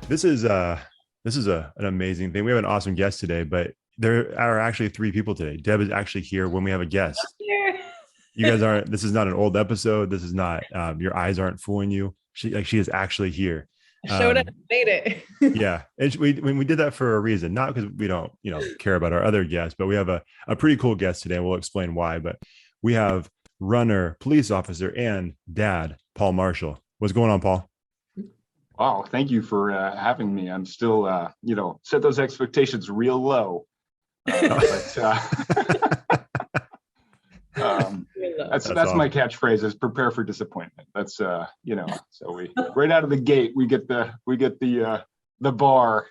This is an amazing thing. We have an awesome guest today, but there are actually three people today. Deb is actually here when we have a guest. Here. You guys aren't. This is not an old episode. This is not. Your eyes aren't fooling you. She is actually here. I showed up, Um, made it. yeah, and we did that for a reason, not because we don't care about our other guests, but we have a pretty cool guest today, and we'll explain why. But we have runner, police officer, and dad Paul Marshall. What's going on, Paul? Wow, thank you for having me. I'm still, set those expectations real low. But that's awesome. my catchphrase is prepare for disappointment. That's so we right out of the gate we get the bar.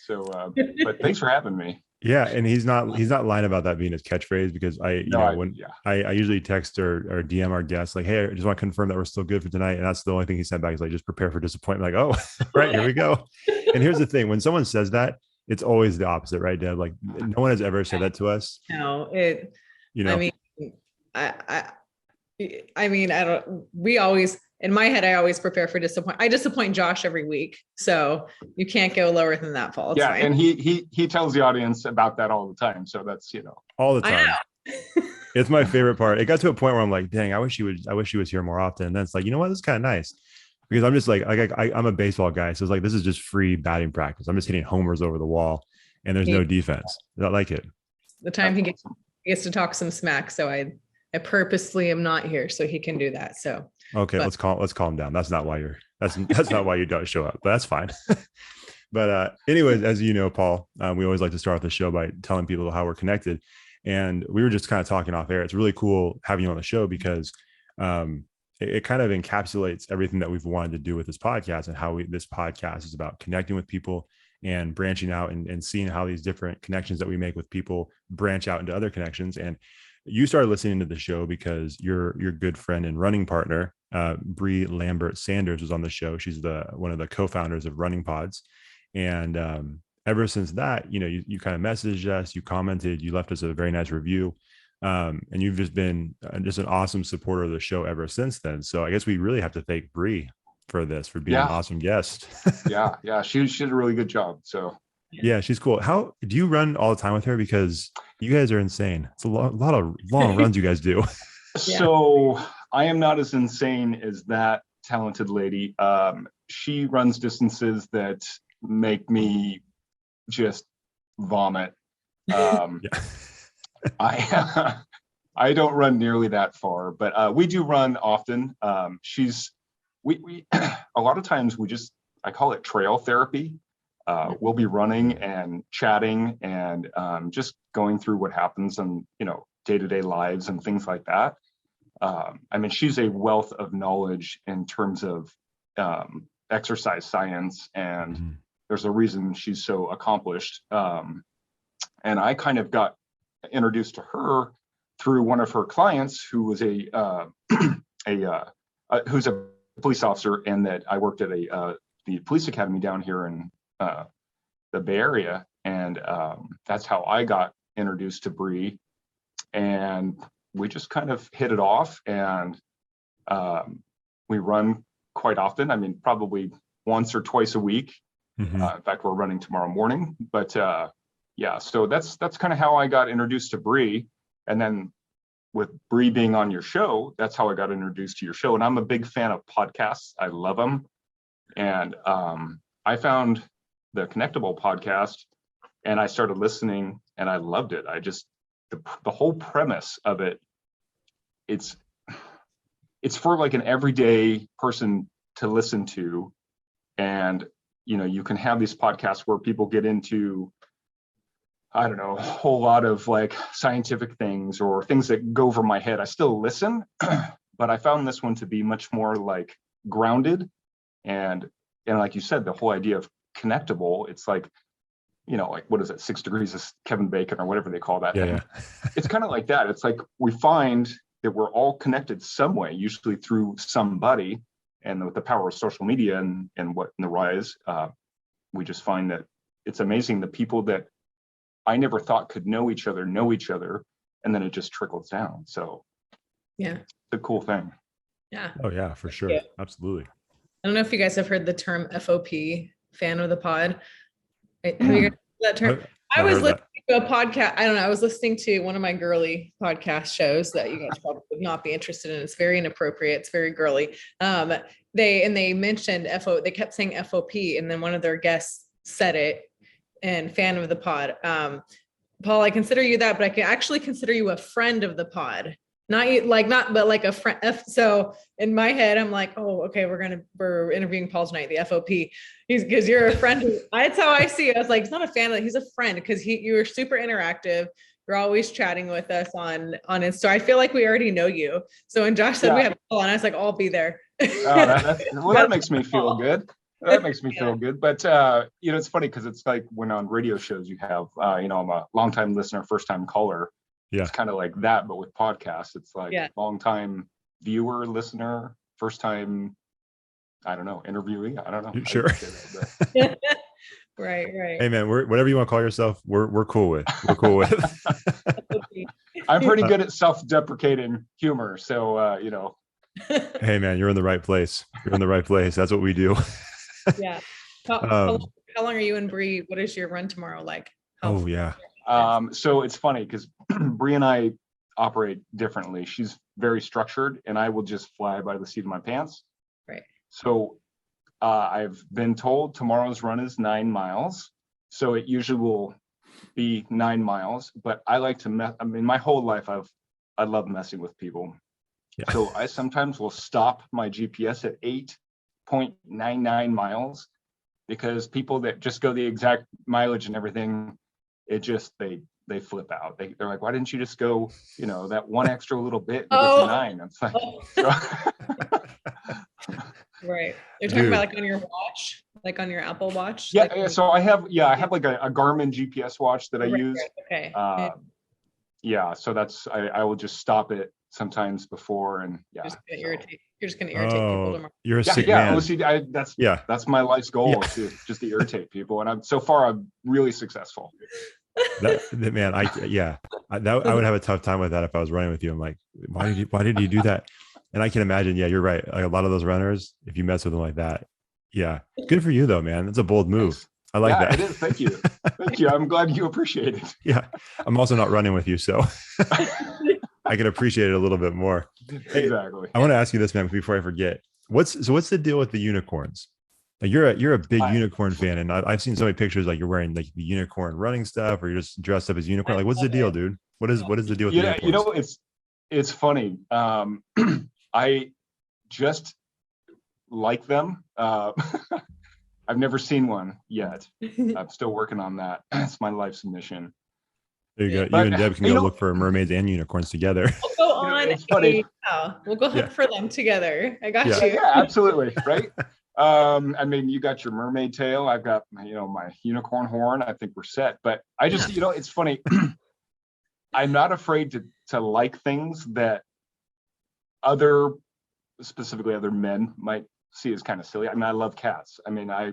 So, but thanks for having me. Yeah, and he's not lying about that being his catchphrase, because I usually text or DM our guests like, hey, I just want to confirm that we're still good for tonight, and that's the only thing he sent back is like, just prepare for disappointment. Like, oh, right, here we go. And here's the thing: when someone says that, it's always the opposite, right, Deb? Like, no one has ever said that to us. No, I mean, I mean, I don't. We always, in my head, I always prepare for disappointment. I disappoint Josh every week, so you can't go lower than that, Paul. It's fine. And he tells the audience about that all the time. So that's all the time. It's my favorite part. It got to a point where I'm like, dang, I wish he was here more often. And then it's like, you know what, this is kind of nice, because I'm just like I'm a baseball guy, so it's like, this is just free batting practice. I'm just hitting homers over the wall, and there's no defense. I like it. The time he gets to talk some smack, so I purposely am not here so he can do that. So okay, let's calm down. That's not why that's not why you don't show up, but that's fine. But anyways, as you know, Paul, we always like to start the show by telling people how we're connected. And we were just kind of talking off air. It's really cool having you on the show because it kind of encapsulates everything that we've wanted to do with this podcast, and how this podcast is about connecting with people and branching out and seeing how these different connections that we make with people branch out into other connections. And you started listening to the show because your good friend and running partner, Bree Lambert Sanders, was on the show. She's one of the co-founders of Running Pods. And ever since that, you kind of messaged us, you commented, you left us a very nice review. And you've just been just an awesome supporter of the show ever since then. So I guess we really have to thank Bree for being an awesome guest. Yeah. She did a really good job. So yeah, she's cool. How do you run all the time with her? Because you guys are insane. It's a lot of long runs you guys do. So I am not as insane as that talented lady. She runs distances that make me just vomit. I don't run nearly that far, but we do run often. We a lot of times I call it trail therapy. We'll be running and chatting and just going through what happens in day-to-day lives and things like that. I mean, she's a wealth of knowledge in terms of exercise science, and there's a reason she's so accomplished. And I kind of got introduced to her through one of her clients who was who's a police officer, and that I worked at the police academy down here in the Bay Area, and that's how I got introduced to Bree, and we just kind of hit it off, and we run quite often. I mean, probably once or twice a week. In fact, we're running tomorrow morning, but so that's kind of how I got introduced to Bree. And then with Bree being on your show, that's how I got introduced to your show. And I'm a big fan of podcasts. I love them. And I found the Connectable podcast, and I started listening, and I loved it. The whole premise of it, it's for like an everyday person to listen to. And you can have these podcasts where people get into, I don't know, a whole lot of like scientific things or things that go over my head. I still listen, but I found this one to be much more like grounded. And like you said, the whole idea of connectable, it's like, like, what is it, 6 degrees of Kevin Bacon or whatever they call that thing. Yeah. It's kind of like that. It's like we find that we're all connected some way, usually through somebody. And with the power of social media and the rise, we just find that it's amazing the people that I never thought could know each other, and then it just trickles down. So yeah, it's a cool thing. Yeah. Oh yeah, for sure. Yeah. Absolutely. I don't know if you guys have heard the term FOP fan of the pod. Have you guys heard that term? I was listening to a podcast. I don't know. I was listening to one of my girly podcast shows that you guys probably would not be interested in. It's very inappropriate. It's very girly. They mentioned FO. They kept saying FOP, and then one of their guests said it. And fan of the pod. Paul, I consider you that, but I can actually consider you a friend of the pod. Not a friend. So in my head, I'm like, oh, okay, we're interviewing Paul tonight, the FOP. Because you're a friend. That's how I see it. I was like, he's not a fan of it. He's a friend because you are super interactive. You're always chatting with us on Insta. I feel like we already know you. So when Josh said we have Paul, and I was like, I'll be there. That makes me feel good. That makes me feel good. But, it's funny because it's like when on radio shows you have, I'm a longtime listener, first time caller. Yeah. It's kind of like that, but with podcasts, it's like long time viewer, listener, first time, I don't know, interviewee. I don't know. Sure. Right. Hey man, whatever you want to call yourself, we're cool with. We're cool with. I'm pretty good at self-deprecating humor. So, Hey man, you're in the right place. You're in the right place. That's what we do. Yeah. How long are you and Bree? What is your run tomorrow like? So it's funny because Bree and I operate differently. She's very structured and I will just fly by the seat of my pants. Right. So I've been told tomorrow's run is 9 miles. So it usually will be 9 miles, but I like to my whole life I love messing with people. Yeah. So I sometimes will stop my GPS at 8.99 miles because people that just go the exact mileage and everything, it just they flip out. They're like, why didn't you just go, that one extra little bit and get to 9? It's like, right. You're talking about like on your watch, like on your Apple Watch. Yeah. So I have like a Garmin GPS watch that I use. Okay. So that's I will just stop it sometimes before and You're just gonna irritate people tomorrow. You're a sick man. Well, see, that's my life's goal to just to irritate people, and I'm really successful. Man, I would have a tough time with that if I was running with you. I'm like, why did you do that? And I can imagine, you're right. Like a lot of those runners, if you mess with them like that, good for you though, man. That's a bold move. Thanks. I like that. It is. Thank you. Thank you. I'm glad you appreciate it. Yeah. I'm also not running with you, so I can appreciate it a little bit more. Exactly. Hey, I want to ask you this, man, before I forget. What's the deal with the unicorns? Like you're a big unicorn fan, and I've seen so many pictures like you're wearing like the unicorn running stuff, or you're just dressed up as unicorn. Like, what's the deal, dude? What is the deal with the unicorns? It's funny. I just like them. I've never seen one yet. I'm still working on that. It's my life's mission. There you go. You and Deb can go look for mermaids and unicorns together. We'll go on. We'll go hunt for them together. I got you. Yeah, absolutely. Right. You got your mermaid tail. I've got my unicorn horn. I think we're set. But I just, it's funny. I'm not afraid to like things that specifically other men might see as kind of silly. I love cats. I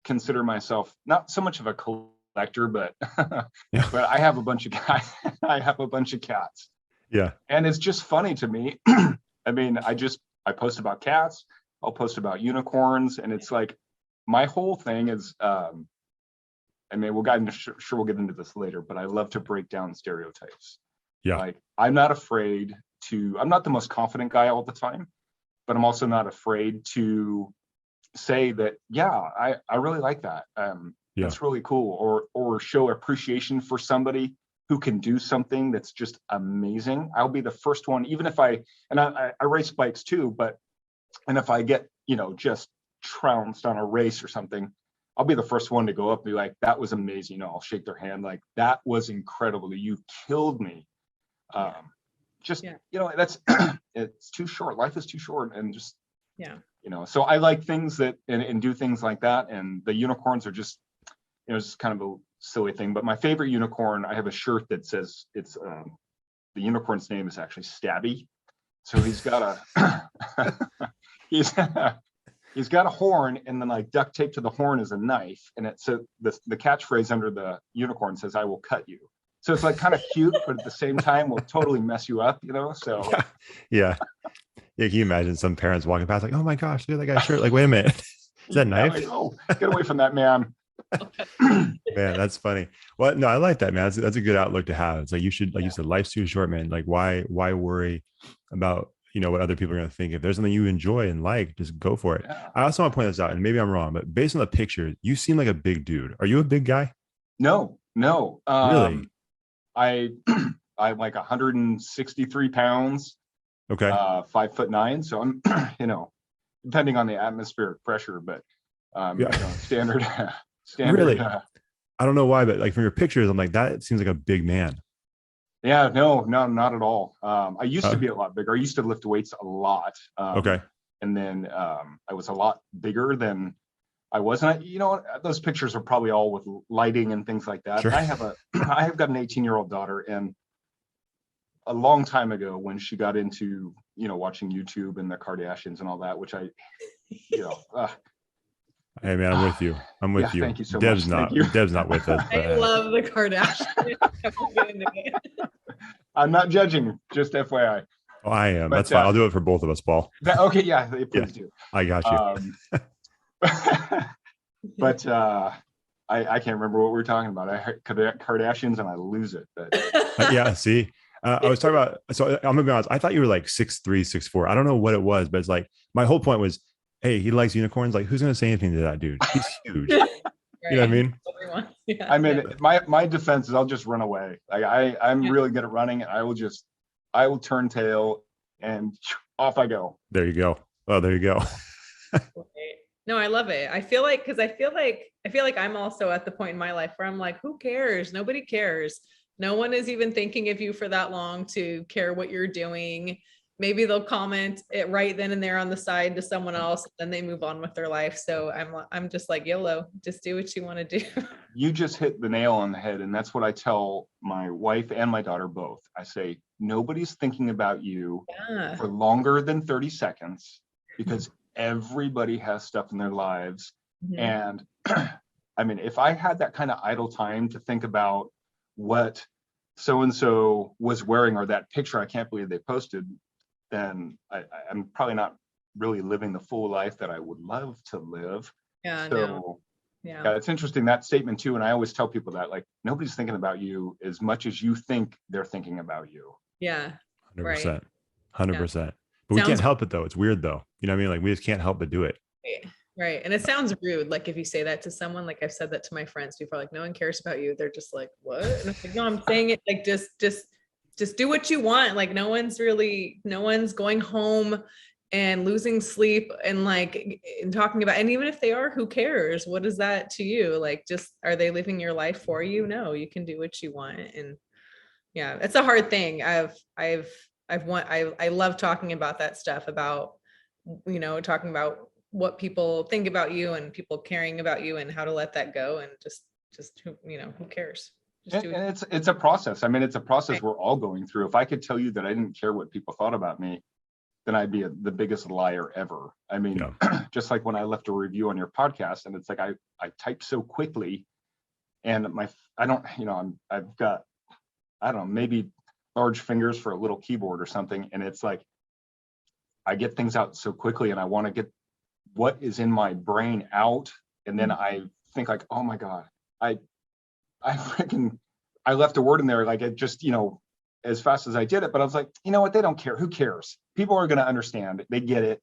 consider myself not so much of a collector, but but I have a bunch of guys. I have a bunch of cats. Yeah. And it's just funny to me. I post about cats. I'll post about unicorns, and it's like my whole thing is. We'll get into this later, but I love to break down stereotypes. Yeah. Like I'm not the most confident guy all the time, but I'm also not afraid to say that, I really like that. That's really cool. Or show appreciation for somebody who can do something that's just amazing. I'll be the first one, even if I race bikes too, and if I get, just trounced on a race or something, I'll be the first one to go up and be like, that was amazing. I'll shake their hand. Like, that was incredible. You killed me. That's, it's too short. Life is too short. And just, so I like things that, and do things like that. And the unicorns are just, it's kind of a silly thing, but my favorite unicorn, I have a shirt that says the unicorn's name is actually Stabby. So he's got he's got a horn, and then like duct tape to the horn is a knife, and it's the catchphrase under the unicorn says, "I will cut you." So it's like kind of cute, but at the same time will totally mess you up, So yeah. Can you imagine some parents walking past like, "Oh my gosh, look at that guy's shirt!" Like, wait a minute, Is that a knife? Like, oh, get away from that man. Man, that's funny. Well, no, I like that, man. That's a good outlook to have. It's like you should, like you said, life's too short, man. Like why worry about, what other people are going to think? If there's something you enjoy and like, just go for it. Yeah. I also want to point this out, and maybe I'm wrong, but based on the picture, you seem like a big dude. Are you a big guy? No. Really? I'm like 163 pounds. Okay. 5'9". So I'm, depending on the atmospheric pressure, but standard. Really? I don't know why, but like from your pictures, I'm like, that seems like a big man. Yeah, no, not at all. I used to be a lot bigger. I used to lift weights a lot. Okay. And then I was a lot bigger than I was. And those pictures are probably all with lighting and things like that. Sure. I have got an 18-year-old daughter, and a long time ago when she got into, watching YouTube and the Kardashians and all that, which I, hey man, I'm with you. I'm with you. Thank you so Deb's much. Deb's not with us. I love the Kardashians. I'm not judging, just FYI. Oh, I am. That's fine. I'll do it for both of us, Paul. Okay, yeah, please do. I got you. But I can't remember what we were talking about. I heard Kardashians and I lose it. But yeah, see, I was talking about. So I'm gonna be honest. I thought you were like 6'3", 6'4". I don't know what it was, but it's like my whole point was, hey, he likes unicorns. Like, who's gonna say anything to that dude? He's huge. Right. You know what I mean? Yeah. I mean, my defense is I'll just run away. Like I'm really good at running, and I will turn tail and off I go. There you go. Oh, there you go. No, I love it. I feel like I'm also at the point in my life where I'm like, who cares? Nobody cares. No one is even thinking of you for that long to care what you're doing. Maybe they'll comment it right then and there on the side to someone else, and then they move on with their life. So I'm just like, YOLO, just do what you want to do. You just hit the nail on the head. And that's what I tell my wife and my daughter both. I say, nobody's thinking about you for longer than 30 seconds because everybody has stuff in their lives. Mm-hmm. And I mean, if I had that kind of idle time to think about what so-and-so was wearing or that picture I can't believe they posted, then I'm probably not really living the full life that I would love to live. Yeah. So no. Yeah, it's interesting, that statement too. And I always tell people that, like, nobody's thinking about you as much as you think they're thinking about you. Yeah. 100%. 100%. But we can't help it though. It's weird though. You know what I mean? Like we just can't help but do it. Right. And it sounds rude. Like if you say that to someone, like I've said that to my friends, people are like, no one cares about you. They're just like, what? And I'm like, no, I'm saying it like, just do what you want. Like no one's going home and losing sleep and talking about, and even if they are, who cares? What is that to you? Like, just, are they living your life for you? No, you can do what you want. And yeah, it's a hard thing. I love talking about that stuff, about, talking about what people think about you and people caring about you and how to let that go. And just, who cares? And it's a process. I mean, it's a process we're all going through. If I could tell you that I didn't care what people thought about me, then I'd be the biggest liar ever. I mean, just like when I left a review on your podcast, and it's like I typed so quickly, and I've got, I don't know, maybe large fingers for a little keyboard or something, and it's like I get things out so quickly, and I want to get what is in my brain out, and then I think like, oh my God, I left a word in there, like it just, as fast as I did it, but I was like, you know what? They don't care. Who cares? People are going to understand. They get it.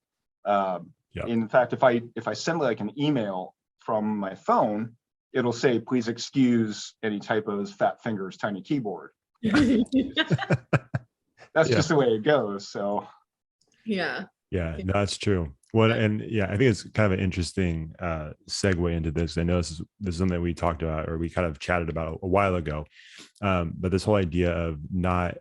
In fact, if I send like an email from my phone, it'll say, please excuse any typos, fat fingers, tiny keyboard. That's just the way it goes. So. Yeah. Yeah, no, that's true. Well, and yeah, I think it's kind of an interesting segue into this. I know this is something we talked about, or we kind of chatted about a while ago. But this whole idea of not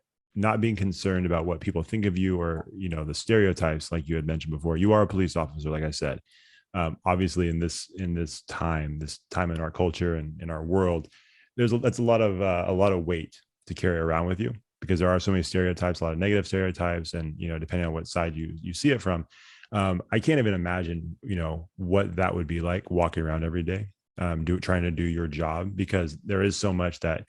being concerned about what people think of you, or the stereotypes, like you had mentioned before. You are a police officer, like I said. Obviously, in this time in our culture and in our world, that's a lot of weight to carry around with you, because there are so many stereotypes, a lot of negative stereotypes, and depending on what side you see it from. I can't even imagine, what that would be like walking around every day, trying to do your job, because there is so much that,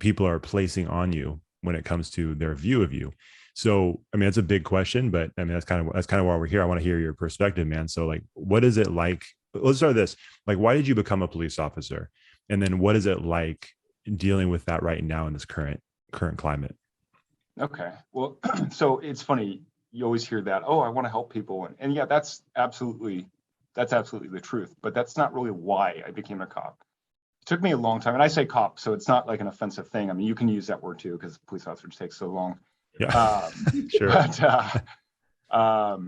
people are placing on you, when it comes to their view of you. So, I mean, that's a big question, but I mean, that's kind of why we're here. I want to hear your perspective, man. So like, what is it like? Let's start this. Like, why did you become a police officer? And then what is it like dealing with that right now in this current climate? Okay. Well, so it's funny. You always hear that, oh, I want to help people. And yeah, that's absolutely the truth. But that's not really why I became a cop. It took me a long time. And I say cop, so it's not like an offensive thing. I mean, you can use that word too, because police officers take so long. Yeah, sure. But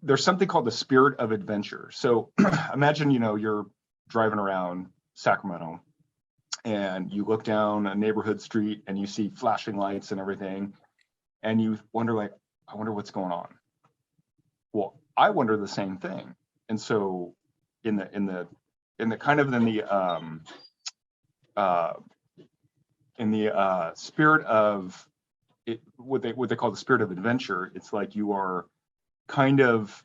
there's something called the spirit of adventure. So imagine, you're driving around Sacramento and you look down a neighborhood street and you see flashing lights and everything. And you wonder, like, I wonder what's going on. Well, I wonder the same thing. And so in the spirit of it, what they call the spirit of adventure, it's like you are kind of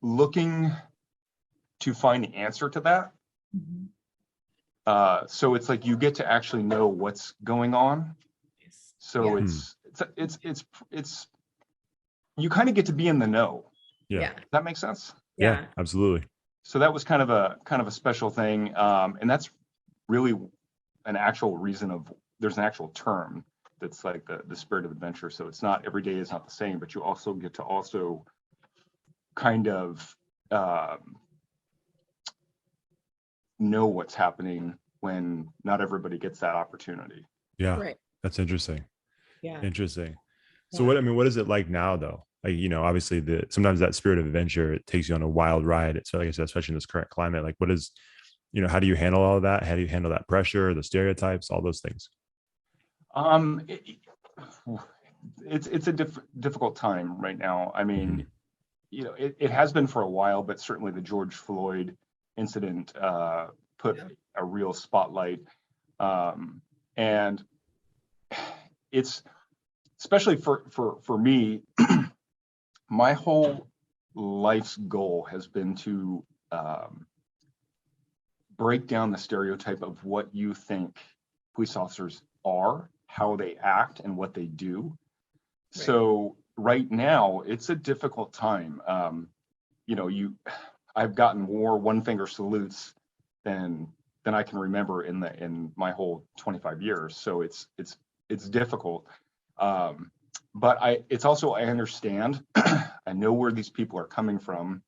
looking to find the answer to that. Mm-hmm. So it's like you get to actually know what's going on. So it's you kind of get to be in the know. Yeah. Does that make sense? Yeah, absolutely. So that was kind of a special thing. And that's really an actual reason there's an actual term that's like the spirit of adventure. So it's not, every day is not the same, but you also get to kind of know what's happening when not everybody gets that opportunity. Yeah. Right. That's interesting. Yeah. Interesting. So what is it like now though? Like, obviously sometimes that spirit of adventure, it takes you on a wild ride. So like I said, especially in this current climate, like what is, how do you handle all of that? How do you handle that pressure, the stereotypes, all those things? It's a difficult time right now. I mean, it has been for a while, but certainly the George Floyd incident put a real spotlight. And it's, especially for me, my whole life's goal has been to break down the stereotype of what you think police officers are, how they act, and what they do. Right. So right now, it's a difficult time. I've gotten more one-finger salutes than I can remember in my whole 25 years. So it's difficult. But it's also, I understand, I know where these people are coming from,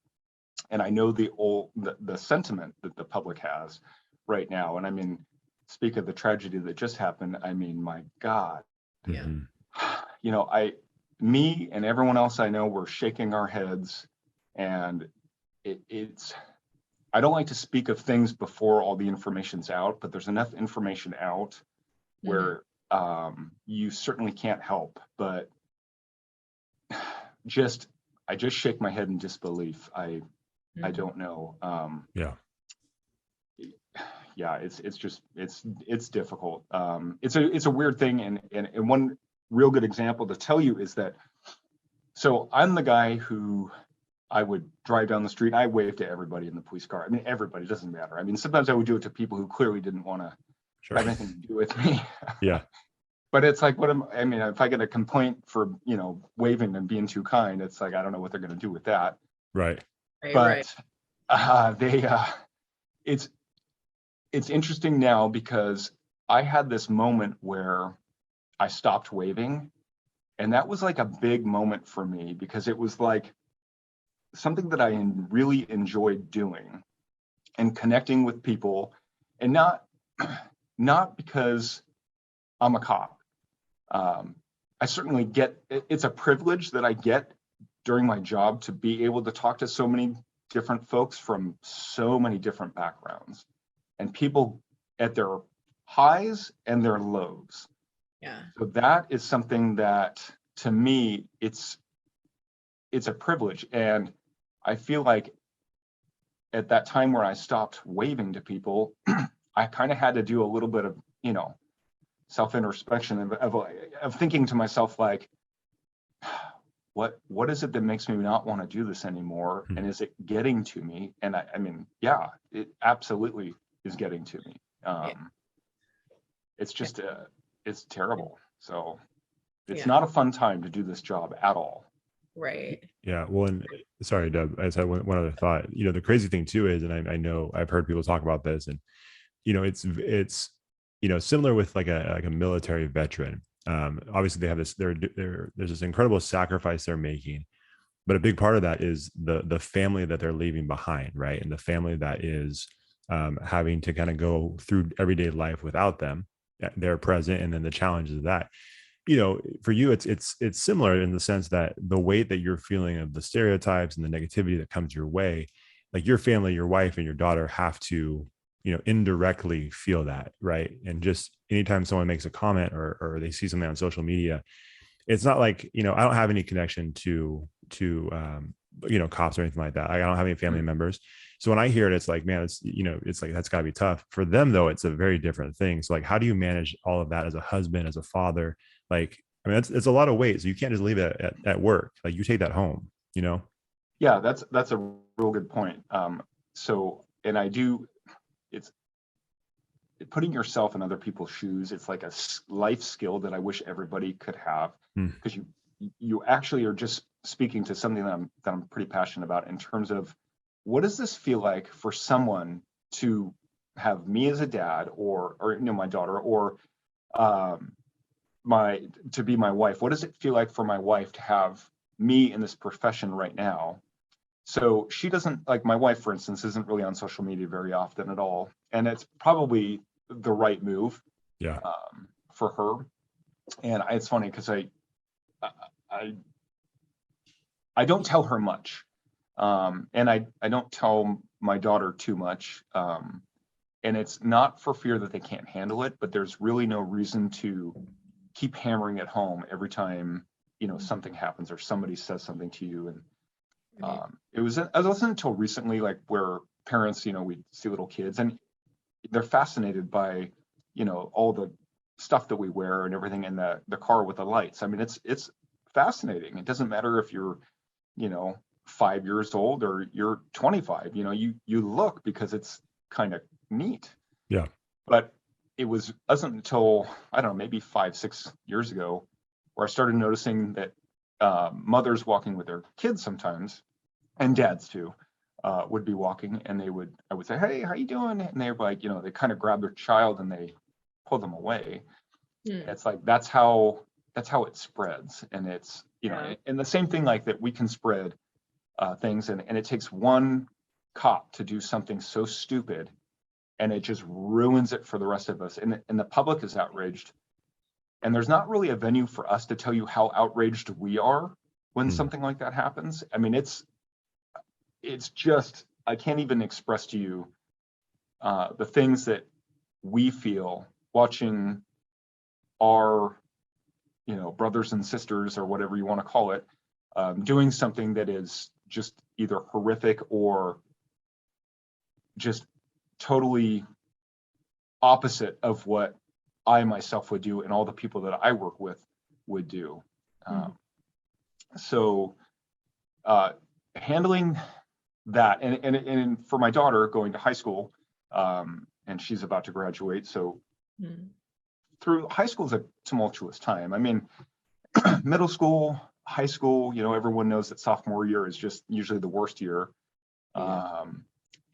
and I know the sentiment that the public has right now. And I mean, speak of the tragedy that just happened. I mean, my God, yeah. Me and everyone else I know, we're shaking our heads, and it's, I don't like to speak of things before all the information's out, but there's enough information out where you certainly can't help but I just shake my head in disbelief. I don't know. It's difficult. It's a weird thing. And one real good example to tell you is that, so I'm the guy who, I would drive down the street. I wave to everybody in the police car. I mean, everybody, doesn't matter. I mean, sometimes I would do it to people who clearly didn't want to have anything to do with me. Yeah. But it's like, if I get a complaint for, waving and being too kind, it's like, I don't know what they're going to do with that. Right. But it's interesting now, because I had this moment where I stopped waving, and that was like a big moment for me, because it was like something that I really enjoyed doing and connecting with people, and not because I'm a cop. I certainly it's a privilege that I get during my job to be able to talk to so many different folks from so many different backgrounds, and people at their highs and their lows. Yeah. So that is something that, to me, it's a privilege. And I feel like at that time where I stopped waving to people, I kind of had to do a little bit of, self-introspection of thinking to myself, like, what is it that makes me not want to do this anymore? And is it getting to me? And I mean, yeah, it absolutely is getting to me. It's just, it's terrible. So it's Yeah. not a fun time to do this job at all. Right. Yeah. Well, and sorry, Deb, I just had one other thought. The crazy thing too is, and I know I've heard people talk about this, and it's similar with like a military veteran. Obviously they have this, there's this incredible sacrifice they're making, but a big part of that is the family that they're leaving behind, right? And the family that is having to kind of go through everyday life without them. They're present, and then the challenges of that. For you, it's similar in the sense that the weight that you're feeling of the stereotypes and the negativity that comes your way, like your family, your wife and your daughter have to, indirectly feel that, right? And just anytime someone makes a comment or they see something on social media, it's not like, I don't have any connection to cops or anything like that. I don't have any family members. So when I hear it, it's like, man, it's like, that's gotta be tough for them though. It's a very different thing. So like, how do you manage all of that as a husband, as a father? Like, I mean, it's a lot of weight. So you can't just leave it at work. Like you take that home. Yeah, that's a real good point. And I do, it's putting yourself in other people's shoes. It's like a life skill that I wish everybody could have, because you actually are just speaking to something that I'm pretty passionate about, in terms of what does this feel like for someone to have me as a dad, or my daughter, or to be my wife. What does it feel like for my wife to have me in this profession right now? So she doesn't, like my wife, for instance, isn't really on social media very often at all. And it's probably the right move for her. And it's funny because I don't tell her much. And I don't tell my daughter too much. And it's not for fear that they can't handle it, but there's really no reason to keep hammering it home every time, something happens or somebody says something to you. And it wasn't until recently, like where parents, we see little kids and they're fascinated by, all the stuff that we wear and everything in the car with the lights. I mean, it's fascinating. It doesn't matter if you're, 5 years old or you're 25, you look, because it's kind of neat. Yeah. But it wasn't until, I don't know, maybe 5-6 years ago where I started noticing that mothers walking with their kids sometimes, and dads too, would be walking, and I would say, "Hey, how you doing?" And they're like, they kind of grab their child and they pull them away. It's like that's how it spreads, and it's and the same thing like that, we can spread things, and it takes one cop to do something so stupid, and it just ruins it for the rest of us, and the public is outraged, and there's not really a venue for us to tell you how outraged we are when something like that happens. I mean, it's just, I can't even express to you the things that we feel watching our, brothers and sisters, or whatever you want to call it, doing something that is just either horrific or just totally opposite of what I myself would do and all the people that I work with would do. So handling that, and for my daughter going to high school, and she's about to graduate, so through high school is a tumultuous time. I mean, middle school, high school, everyone knows that sophomore year is just usually the worst year.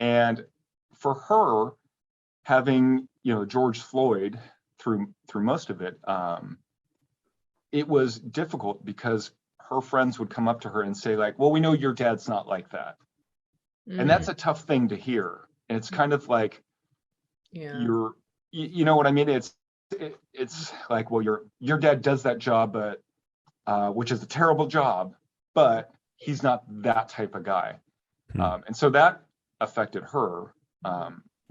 And for her, having George Floyd through most of it, it was difficult because her friends would come up to her and say, like, well, we know your dad's not like that. And that's a tough thing to hear. And it's kind of like, you know what I mean? It's like, well, your dad does that job, but which is a terrible job, but he's not that type of guy. And so that affected her,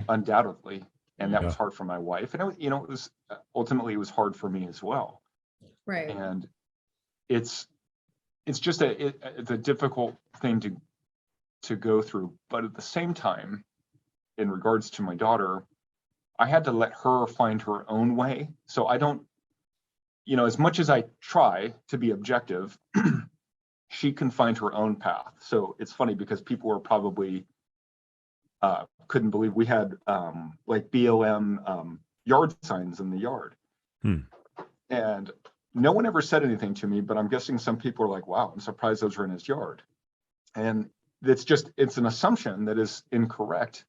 undoubtedly. And that was hard for my wife. And it was ultimately, it was hard for me as well. Right. And it's just it's a difficult thing to go through. But at the same time, in regards to my daughter, I had to let her find her own way. So I don't, as much as I try to be objective, she can find her own path. So it's funny because people were probably couldn't believe we had like BLM yard signs in the yard. And no one ever said anything to me, but I'm guessing some people are like, wow, I'm surprised those are in his yard. And it's an assumption that is incorrect,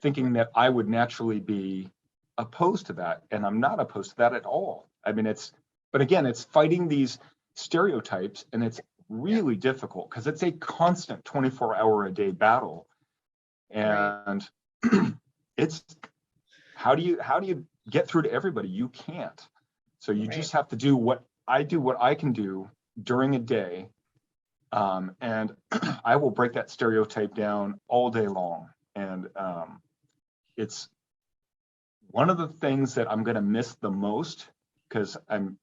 thinking that I would naturally be opposed to that. And I'm not opposed to that at all. I mean, but again, it's fighting these stereotypes, and it's really difficult because it's a constant 24-hour-a-day battle. And it's, how do you get through to everybody? You can't. So you just have to do what I can do during a day. And I will break that stereotype down all day long. And it's one of the things that I'm going to miss the most, because I'm,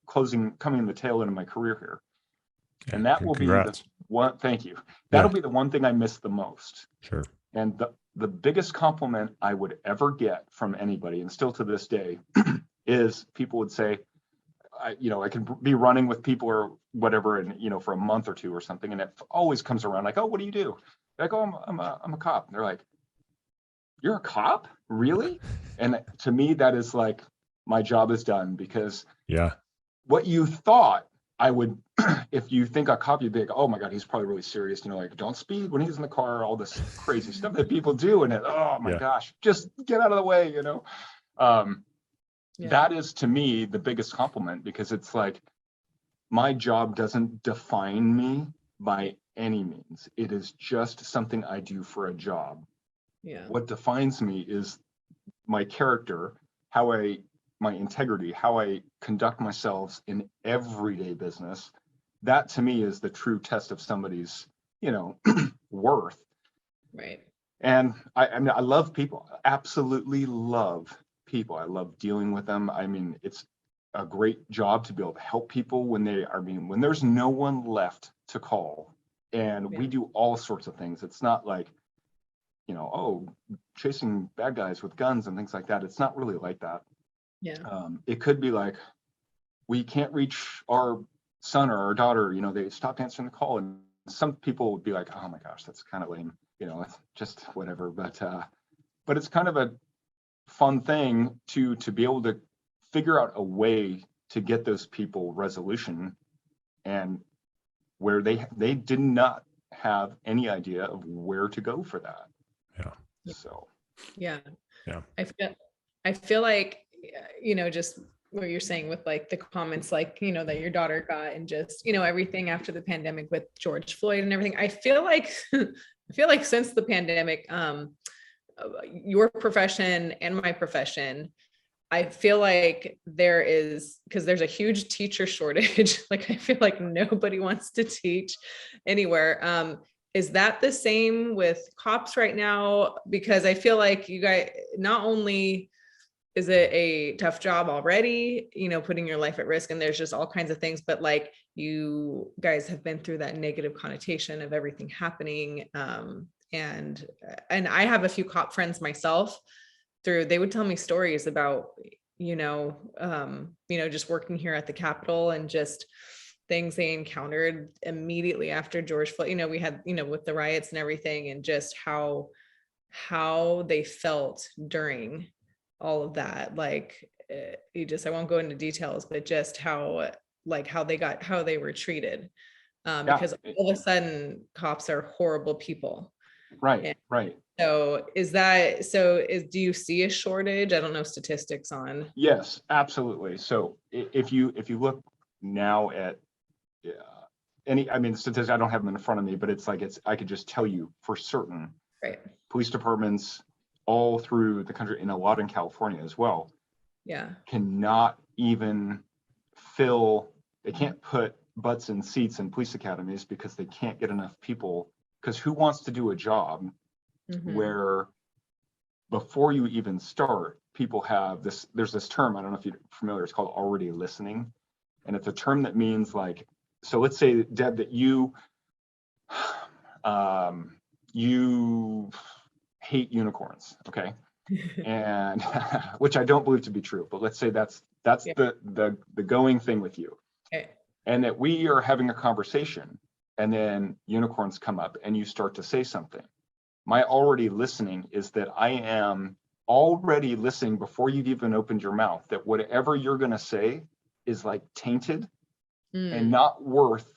coming in the tail end of my career here. And that will be the one, thank you. That'll be the one thing I miss the most. Sure. And the biggest compliment I would ever get from anybody, and still to this day, is people would say, I can be running with people or whatever, and for a month or two or something, and it always comes around like, oh, what do you do? Like, oh, I'm a cop. And they're like, you're a cop, really? And to me, that is like, my job is done, because what you thought I would, if you think a cop, you'd be like, oh my God, he's probably really serious. Like, don't speed when he's in the car, all this crazy stuff that people do. And oh my gosh, just get out of the way, That is, to me, the biggest compliment, because it's like, my job doesn't define me by any means. It is just something I do for a job. Yeah. What defines me is my character, my integrity, how I conduct myself in everyday business. That to me is the true test of somebody's, worth. Right. And I mean, I love people, absolutely love people. I love dealing with them. I mean, it's a great job to be able to help people when there's no one left to call. And we do all sorts of things. It's not like, chasing bad guys with guns and things like that. It's not really like that. Yeah. It could be like, we can't reach our son or our daughter, they stopped answering the call. And some people would be like, oh my gosh, that's kind of lame, it's just whatever. But it's kind of a fun thing to be able to figure out a way to get those people resolution, and where they did not have any idea of where to go for that. So I feel like, just what you're saying with like the comments, like, that your daughter got, and just, everything after the pandemic with George Floyd and everything. I feel like since the pandemic, your profession and my profession, I feel like because there's a huge teacher shortage. Like, I feel like nobody wants to teach anywhere. Is that the same with cops right now? Because I feel like you guys, not only is it a tough job already, putting your life at risk, and there's just all kinds of things, but like, you guys have been through that negative connotation of everything happening. And I have a few cop friends myself. They would tell me stories about, just working here at the Capitol, and just things they encountered immediately after George Floyd. We had, with the riots and everything, and just how they felt during all of that. Like, I won't go into details, but just how they were treated. Because all of a sudden cops are horrible people. Right. So do you see a shortage? I don't know statistics on. Yes, absolutely. So if you look now at statistics, I don't have them in front of me, but I could just tell you for certain. Right. Police departments all through the country, and a lot in California as well, cannot even they can't put butts in seats in police academies, because they can't get enough people. Because who wants to do a job where before you even start, people have there's this term, I don't know if you're familiar, it's called already listening. And it's a term that means, like, so let's say, Deb, that you hate unicorns, okay? And which I don't believe to be true, but let's say that's the going thing with you. Okay. And that we are having a conversation, and then unicorns come up and you start to say something. My already listening is that I am already listening before you've even opened your mouth, that whatever you're going to say is like tainted and Mm. not worth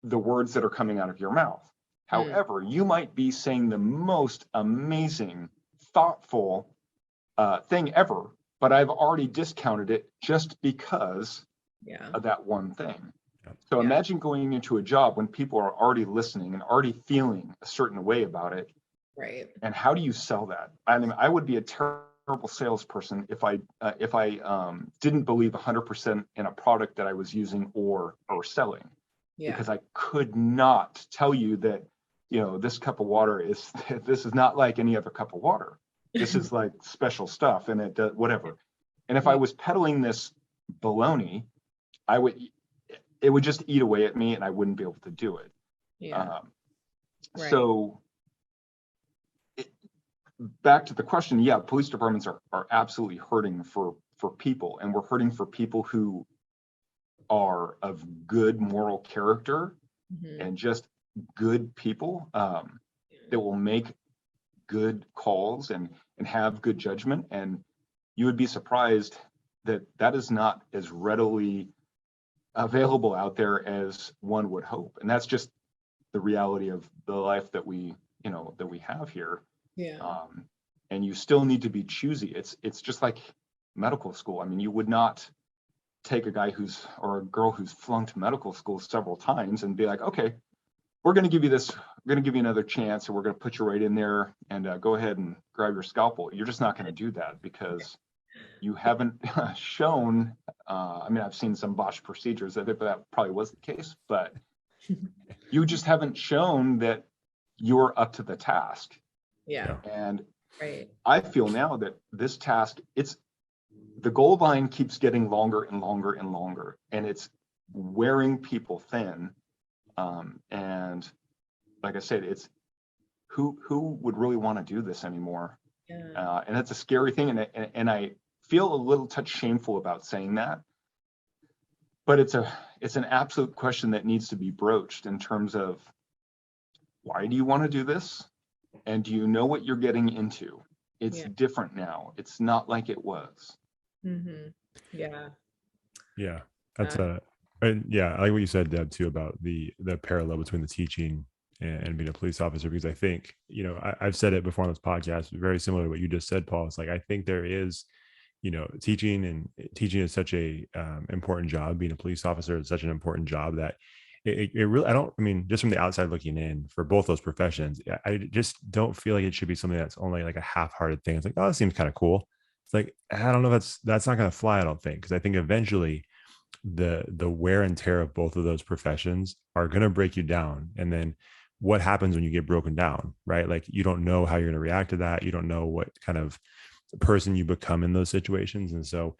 the words that are coming out of your mouth. However, you might be saying the most amazing, thoughtful thing ever, but I've already discounted it just because of that one thing. So imagine going into a job when people are already listening and already feeling a certain way about it. Right. And how do you sell that? I mean, I would be a terrible salesperson if I didn't believe 100% in a product that I was using or selling. Because I could not tell you that, this cup of water this is not like any other cup of water. This is like special stuff, and it does whatever. And if I was peddling this baloney, it would just eat away at me, and I wouldn't be able to do it. So back to the question, police departments are absolutely hurting for people, and we're hurting for people who are of good moral character and just good people that will make good calls and have good judgment. And you would be surprised that is not as readily available out there as one would hope. And that's just the reality of the life that we have here. And you still need to be choosy. It's just like medical school. I mean, you would not take a guy or a girl who's flunked medical school several times and be like, okay, we're going to give you this, we're going to give you another chance, and we're going to put you right in there and go ahead and grab your scalpel. You're just not going to do that because you haven't shown, I mean, I've seen some botched procedures. I think that probably was the case, but you just haven't shown that you're up to the task. And I feel now that this task, the goal line keeps getting longer and longer and longer, and it's wearing people thin. And like I said, it's who would really want to do this anymore? And that's a scary thing. And I feel a little touch shameful about saying that, but it's an absolute question that needs to be broached in terms of, why do you want to do this? And do you know what you're getting into? It's different now. It's not like it was. That's and I like what you said, Deb, too, about the parallel between the teaching and being a police officer, because I think, I've said it before on this podcast, very similar to what you just said, Paul. It's like, I think there is, teaching is such a important job. Being a police officer is such an important job that it really, just from the outside looking in for both those professions, I just don't feel like it should be something that's only like a half-hearted thing. It's like, oh, that seems kind of cool. It's like, I don't know, that's not going to fly, I don't think, because I think eventually the wear and tear of both of those professions are going to break you down. And then what happens when you get broken down, right? Like, you don't know how you're going to react to that. You don't know what kind of person you become in those situations. And so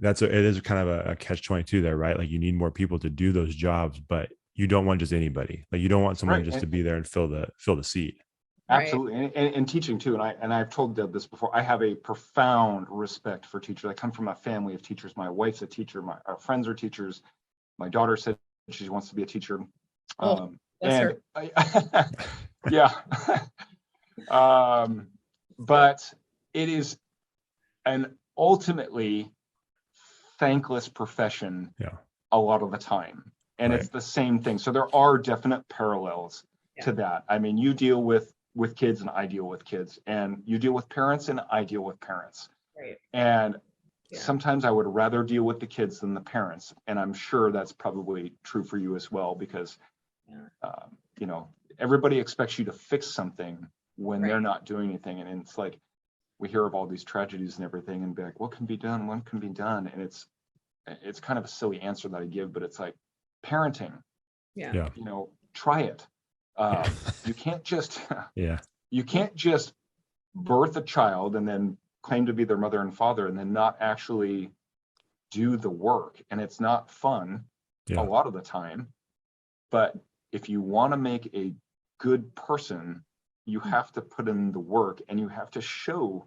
it is kind of a catch-22 there, right? Like, you need more people to do those jobs, but you don't want just anybody. Like, you don't want someone just to be there and fill the seat. Absolutely. And teaching too. And I've told Deb this before, I have a profound respect for teachers. I come from a family of teachers. My wife's a teacher. Our friends are teachers. My daughter said she wants to be a teacher. Bless her. But it is an ultimately thankless profession a lot of the time. And it's the same thing. So there are definite parallels to that. I mean, you deal with kids and I deal with kids, and you deal with parents and I deal with parents. And sometimes I would rather deal with the kids than the parents. And I'm sure that's probably true for you as well, because, everybody expects you to fix something when they're not doing anything. And it's like, we hear of all these tragedies and everything and be like, what can be done? What can be done? And it's kind of a silly answer that I give, but it's like parenting, try it. You can't just you can't just birth a child and then claim to be their mother and father and then not actually do the work. And it's not fun a lot of the time. But if you want to make a good person, you have to put in the work and you have to show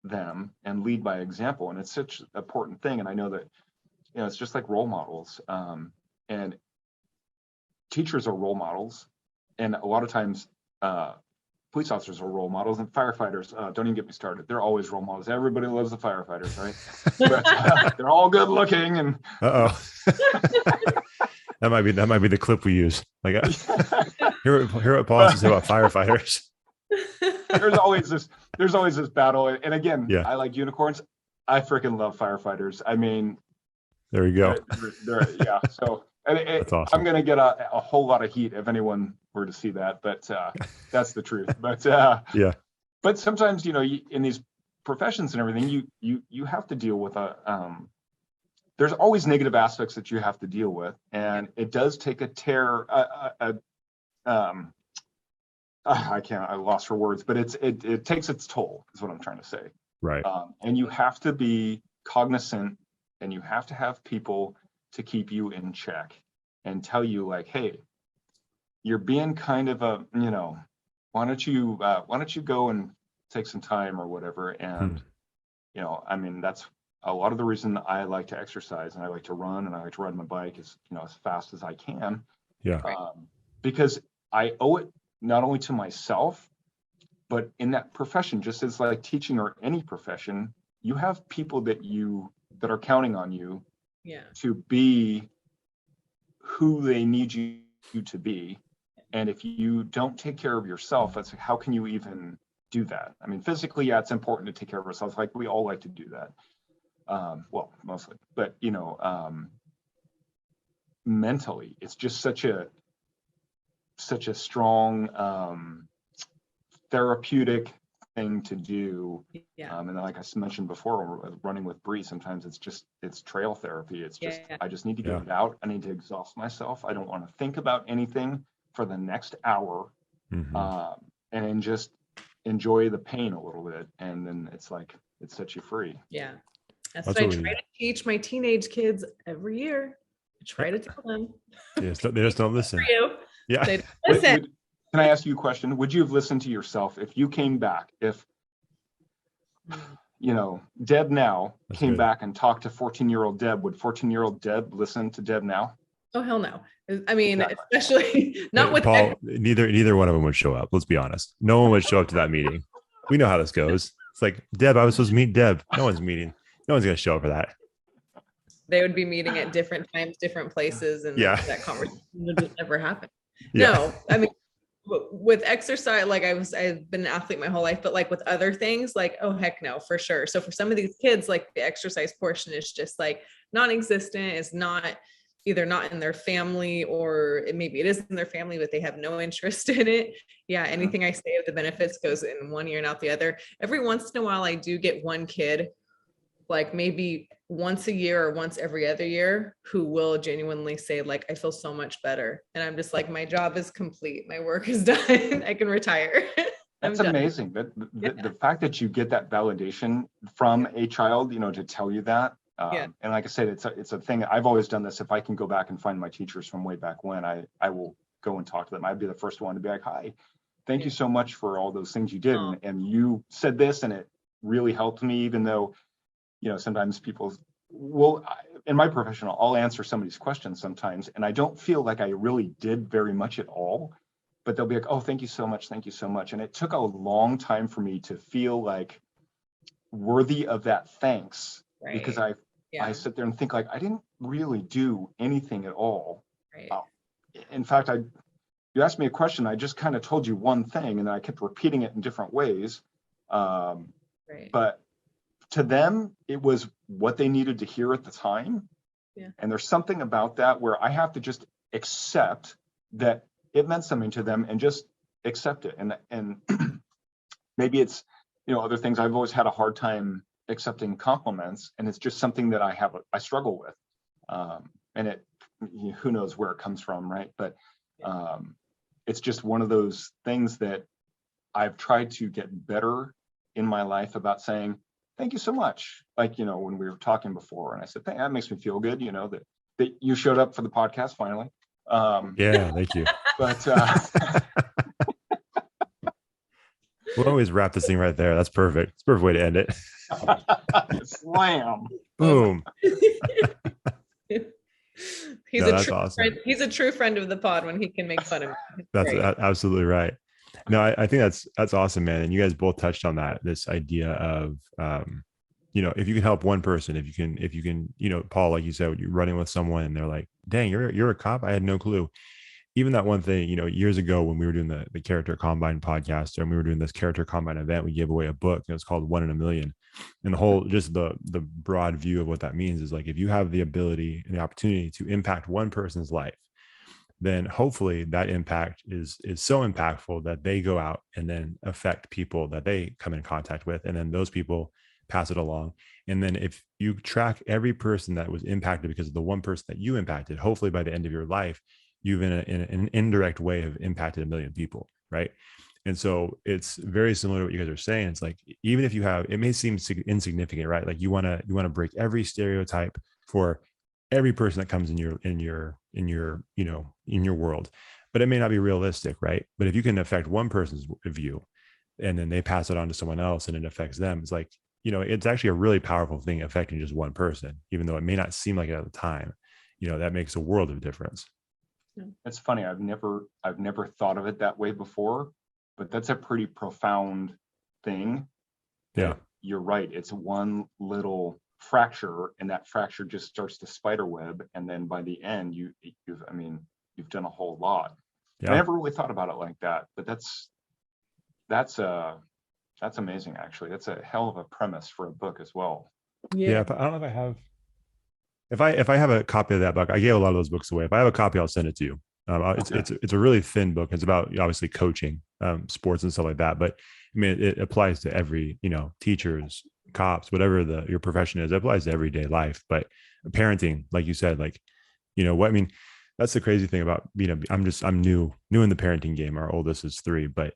them and lead by example. And it's such an important thing. And I know that, it's just like role models. And teachers are role models. And a lot of times police officers are role models, and firefighters, don't even get me started. They're always role models. Everybody loves the firefighters, right? But they're all good looking. And that might be the clip we use. Like, hear what Paul has to say about firefighters. There's always this battle. And again, I like unicorns. I freaking love firefighters. I mean, there you go. Yeah. So that's awesome. I'm going to get a whole lot of heat if anyone were to see that, but that's the truth. But but sometimes, in these professions and everything, you have to deal with there's always negative aspects that you have to deal with, and it does take a tear. I lost for words, but it takes its toll, is what I'm trying to say. Right. And you have to be cognizant, and you have to have people to keep you in check and tell you, like, hey, you're being kind of why don't you go and take some time or whatever. And I mean, that's a lot of the reason I like to exercise, and I like to run, and I like to ride my bike as fast as I can. Yeah. Because I owe it not only to myself, but in that profession, just as like teaching or any profession, you have people that are counting on you to be who they need you to be. And if you don't take care of yourself, that's how can you even do that? I mean, physically, it's important to take care of ourselves. Like, we all like to do that. Well, mostly, but mentally, it's just such a strong therapeutic thing to do. And then, like I mentioned before, running with Bree, sometimes it's trail therapy. It's just I just need to get it out. I need to exhaust myself. I don't want to think about anything for the next hour, and then just enjoy the pain a little bit, and then it's like it sets you free. That's what I try to teach my teenage kids every year. I try to tell them. Yes, they just don't listen. Yeah. They don't listen. Can I ask you a question? Would you have listened to yourself if you came back? If Deb now came back and talked to 14-year-old Deb, would 14-year-old Deb listen to Deb now? Oh, hell no. I mean, especially not with Paul. Neither one of them would show up. Let's be honest. No one would show up to that meeting. We know how this goes. It's like, Deb, I was supposed to meet Deb. No one's going to show up for that. They would be meeting at different times, different places, and that conversation would just never happen. No, I mean, with exercise, like I've been an athlete my whole life, but like with other things, like, oh, heck no, for sure. So for some of these kids, like the exercise portion is just like non-existent. It's either not in their family, or maybe it is in their family, but they have no interest in it. Anything I say of the benefits goes in one ear and out the other. Every once in a while, I do get one kid, like maybe once a year or once every other year, who will genuinely say, like, I feel so much better. And I'm just like, my job is complete. My work is done. I can retire. That's amazing. But the fact that you get that validation from a child, to tell you that. And like I said, it's a thing. I've always done this. If I can go back and find my teachers from way back when, I will go and talk to them. I'd be the first one to be like, hi, thank you so much for all those things you did. And you said this, and it really helped me, even though, sometimes people will, in my profession, I'll answer somebody's questions sometimes, and I don't feel like I really did very much at all, but they'll be like, oh, thank you so much. Thank you so much. And it took a long time for me to feel like worthy of that thanks, because I sit there and think, like, I didn't really do anything at all. In fact, you asked me a question, I just kind of told you one thing, and then I kept repeating it in different ways. But to them, it was what they needed to hear at the time. And there's something about that where I have to just accept that it meant something to them, and just accept it. And maybe it's, other things. I've always had a hard time accepting compliments, and it's just something that I struggle with. And it, who knows where it comes from, right? But it's just one of those things that I've tried to get better in my life about saying, thank you so much. Like, when we were talking before, and I said, that makes me feel good, that you showed up for the podcast finally. Thank you. But we'll always wrap this thing right there. That's perfect. It's a perfect way to end it. Slam. Boom. That's awesome. He's a true friend of the pod when he can make fun of me. That's absolutely right. No, I think that's awesome, man. And you guys both touched on that, this idea of, if you can help one person, if you can, Paul, like you said, you're running with someone and they're like, dang, you're a cop. I had no clue. Even that one thing, years ago when we were doing the Character Combine podcast, and we were doing this Character Combine event, we gave away a book. It was called One in a Million. And the whole, just the broad view of what that means is like, if you have the ability and the opportunity to impact one person's life, then hopefully that impact is so impactful that they go out and then affect people that they come in contact with. And then those people pass it along. And then if you track every person that was impacted because of the one person that you impacted, hopefully by the end of your life, you've in an indirect way have impacted 1 million people. Right. And so it's very similar to what you guys are saying. It's like, even if you have, it may seem insignificant, right? Like you want to break every stereotype for every person that comes in your world, but it may not be realistic, right? But if you can affect one person's view and then they pass it on to someone else and it affects them, it's like, it's actually a really powerful thing affecting just one person, even though it may not seem like it at the time. That makes a world of difference. It's funny. I've never thought of it that way before, but that's a pretty profound thing. Yeah, you're right. It's one little fracture, and that fracture just starts to spider web, and then by the end you've done a whole lot. Yeah. I never really thought about it like that, but that's amazing. Actually, that's a hell of a premise for a book as well. Yeah, but I don't know if I have, if I have a copy of that book. I gave a lot of those books away. If I have a copy, I'll send it to you. It's a really thin book. It's about obviously coaching, sports and stuff like that, but I mean it applies to every, teachers, cops, whatever your profession is. It applies to everyday life. But parenting, like you said, like, that's the crazy thing about, I'm new in the parenting game. Our oldest is 3, but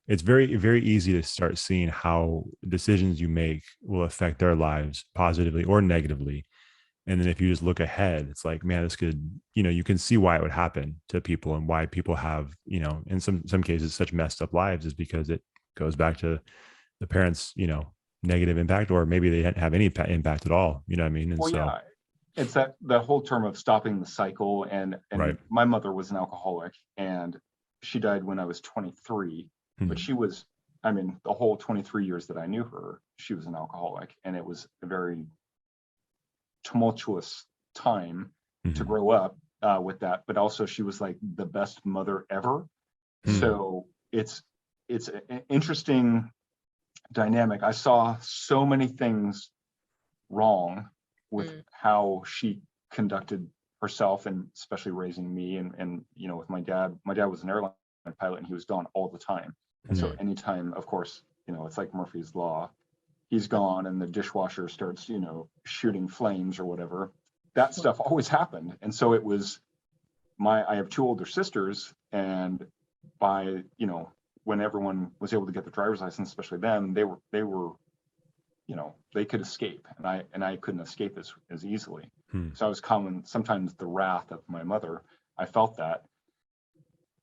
it's very, very easy to start seeing how decisions you make will affect their lives positively or negatively. And then if you just look ahead, it's like, man, this could, you can see why it would happen to people, and why people have, in some cases, such messed up lives, is because it goes back to the parents, negative impact, or maybe they didn't have any impact at all. You know what I mean? And well, so, yeah, it's the whole term of stopping the cycle. And right. My mother was an alcoholic, and she died when I was 23, but she was, the whole 23 years that I knew her, she was an alcoholic, and it was a very tumultuous time to grow up with that. But also, she was like the best mother ever. So it's an interesting dynamic. I saw so many things wrong with how she conducted herself, and especially raising me, and with my dad. My dad was an airline pilot, and he was gone all the time. And so anytime, of course, it's like Murphy's Law. He's gone and the dishwasher starts, shooting flames or whatever. That stuff always happened. And so it was I have 2 older sisters, and by, when everyone was able to get their driver's license, especially them, they were, they could escape, and I couldn't escape as easily. So I was sometimes the wrath of my mother. I felt that,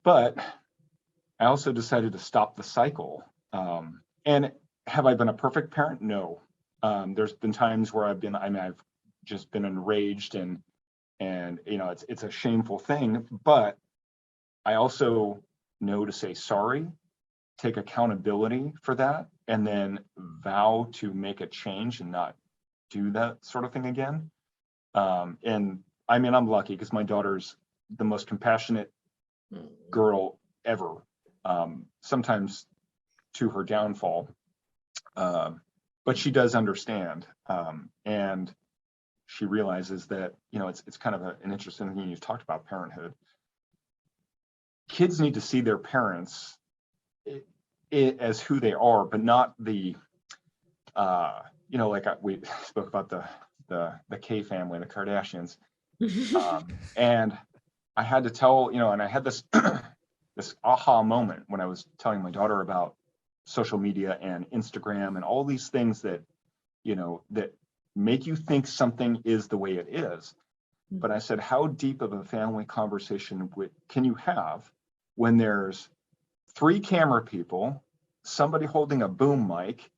but I also decided to stop the cycle. And have I been a perfect parent? No. There's been times where I've just been enraged, and it's a shameful thing, but I also know to say sorry, take accountability for that, and then vow to make a change and not do that sort of thing again. And I'm lucky because my daughter's the most compassionate girl ever, sometimes to her downfall. But she does understand, and she realizes that, it's kind of an interesting thing. You've talked about parenthood. Kids need to see their parents as who they are, but not the, like we spoke about the K family, the Kardashians. And I had to tell, and I had this this aha moment when I was telling my daughter about social media and Instagram and all these things that, that make you think something is the way it is. But I said, how deep of a family conversation can you have when there's 3 camera people, somebody holding a boom mic,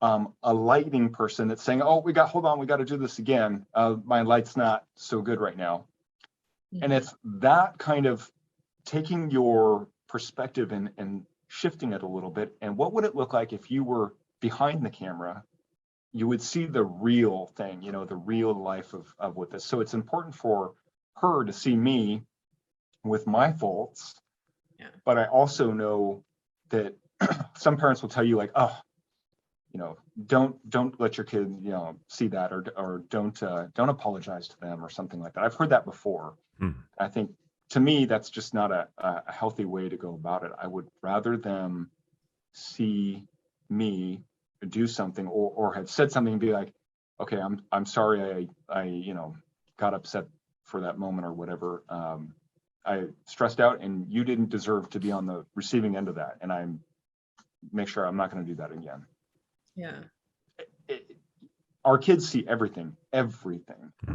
a lighting person that's saying, oh, we got to do this again. My light's not so good right now. And it's that kind of taking your perspective and shifting it a little bit. And what would it look like if you were behind the camera? You would see the real thing, you know, the real life of what this. So it's important for her to see me with my faults. Yeah. But I also know that some parents will tell you like, oh, you know, don't let your kid, you know, see that, or don't apologize to them or something like that. I've heard that before. I think to me, that's just not a healthy way to go about it. I would rather them see me do something or have said something and be like, okay, I'm sorry I you know, got upset for that moment or whatever. I stressed out and you didn't deserve to be on the receiving end of that. And I make sure I'm not going to do that again. Yeah. Our kids see everything.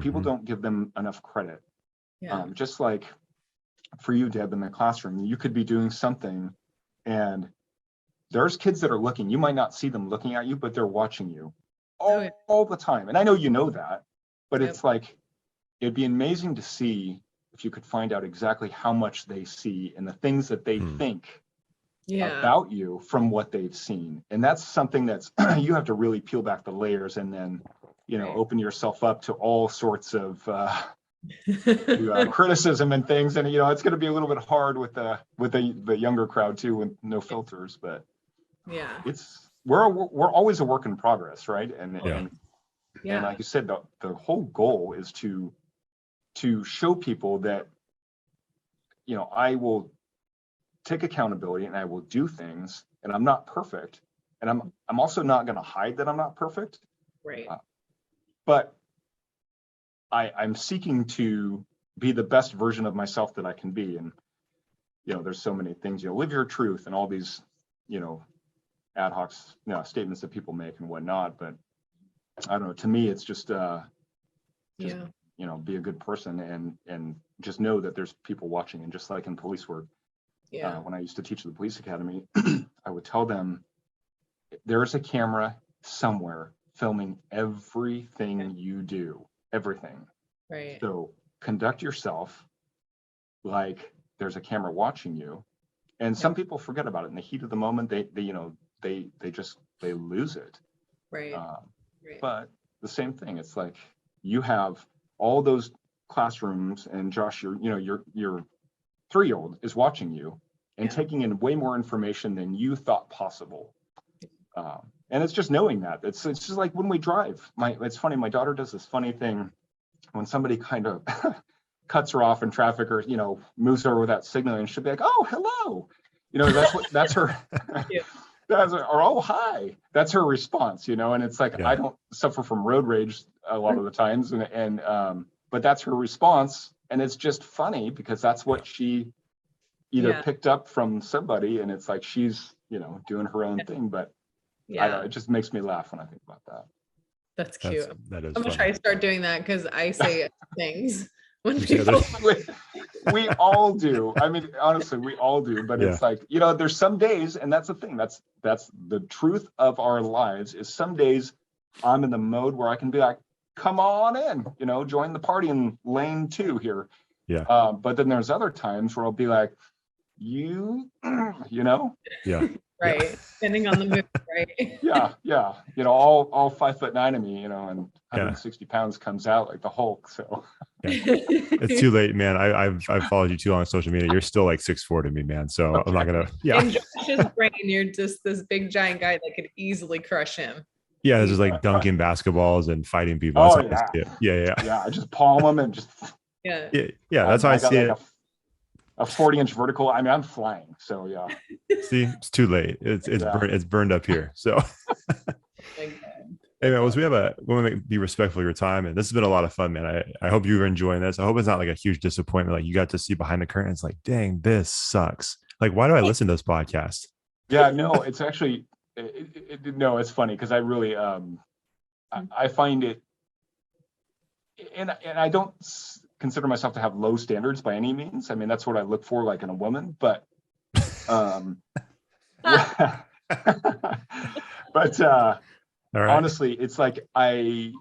People don't give them enough credit. Yeah. Just like for you, Deb, in the classroom, you could be doing something and there's kids that are looking. You might not see them looking at you, but they're watching you all the time. And I know you know that, but it's like, it'd be amazing to see if you could find out exactly how much they see and the things that they think about you from what they've seen. And that's something that's, you have to really peel back the layers and then, you know, open yourself up to all sorts of criticism and things. And, you know, it's going to be a little bit hard with the younger crowd too, with no filters, but we're always a work in progress. Right. And like you said, the whole goal is to show people that, you know, I will take accountability and I will do things and I'm not perfect. And I'm also not going to hide that I'm not perfect. Right. But I'm seeking to be the best version of myself that I can be. And, you know, there's so many things, you know, live your truth and all these, you know, ad hoc, you know, statements that people make and whatnot. But I don't know, to me, it's just you know, be a good person and just know that there's people watching. And just like in police work, when I used to teach at the police academy, I would tell them there's a camera somewhere filming everything you do, everything. Right. So conduct yourself like there's a camera watching you. And some people forget about it in the heat of the moment. They you know, they lose it. Right. But the same thing, it's like you have all those classrooms and Josh, your 3-year-old is watching you and taking in way more information than you thought possible. And it's just knowing that it's just like when we drive, it's funny. My daughter does this funny thing when somebody kind of cuts her off in traffic or, you know, moves her without signaling, and she'll be like, oh, hello. You know, that's her. Or oh, hi. That's her response, you know, and it's like, I don't suffer from road rage a lot of the times. And but that's her response. And it's just funny because that's what she either picked up from somebody. And it's like, she's, you know, doing her own thing. But I don't know, it just makes me laugh when I think about that. That's cute. That is I'm going to try to start doing that because I say things when people... we all do. I mean, honestly, we all do. But it's like, you know, there's some days, and that's the thing. That's the truth of our lives is some days I'm in the mode where I can be like, come on in, you know, join the party in lane 2 here. Yeah. But then there's other times where I'll be like, you know? Yeah. Right. Depending on the mood, right? Yeah. You know, all 5'9" of me, you know, and 160 pounds comes out like the Hulk. So it's too late, man. I've followed you too long on social media. You're still like 6'4" to me, man. So I'm not gonna. Yeah. In Josh's brain, you're just this big giant guy that could easily crush him. Yeah, there's just like dunking basketballs and fighting people. Oh yeah. Yeah, I just palm them and just. Yeah. That's how I see it. A 40-inch vertical. I mean, I'm flying. So yeah. See, it's too late. It's burned up here. So. Hey man, we want to be respectful of your time, and this has been a lot of fun, man. I hope you're enjoying this. I hope it's not like a huge disappointment. Like you got to see behind the curtain. It's like, dang, this sucks. Like, why do I listen to this podcast? Yeah, no, it's actually, no, it's funny because I really, I find it, and I don't consider myself to have low standards by any means. I mean, that's what I look for, like in a woman, but, but. Right. Honestly, it's like I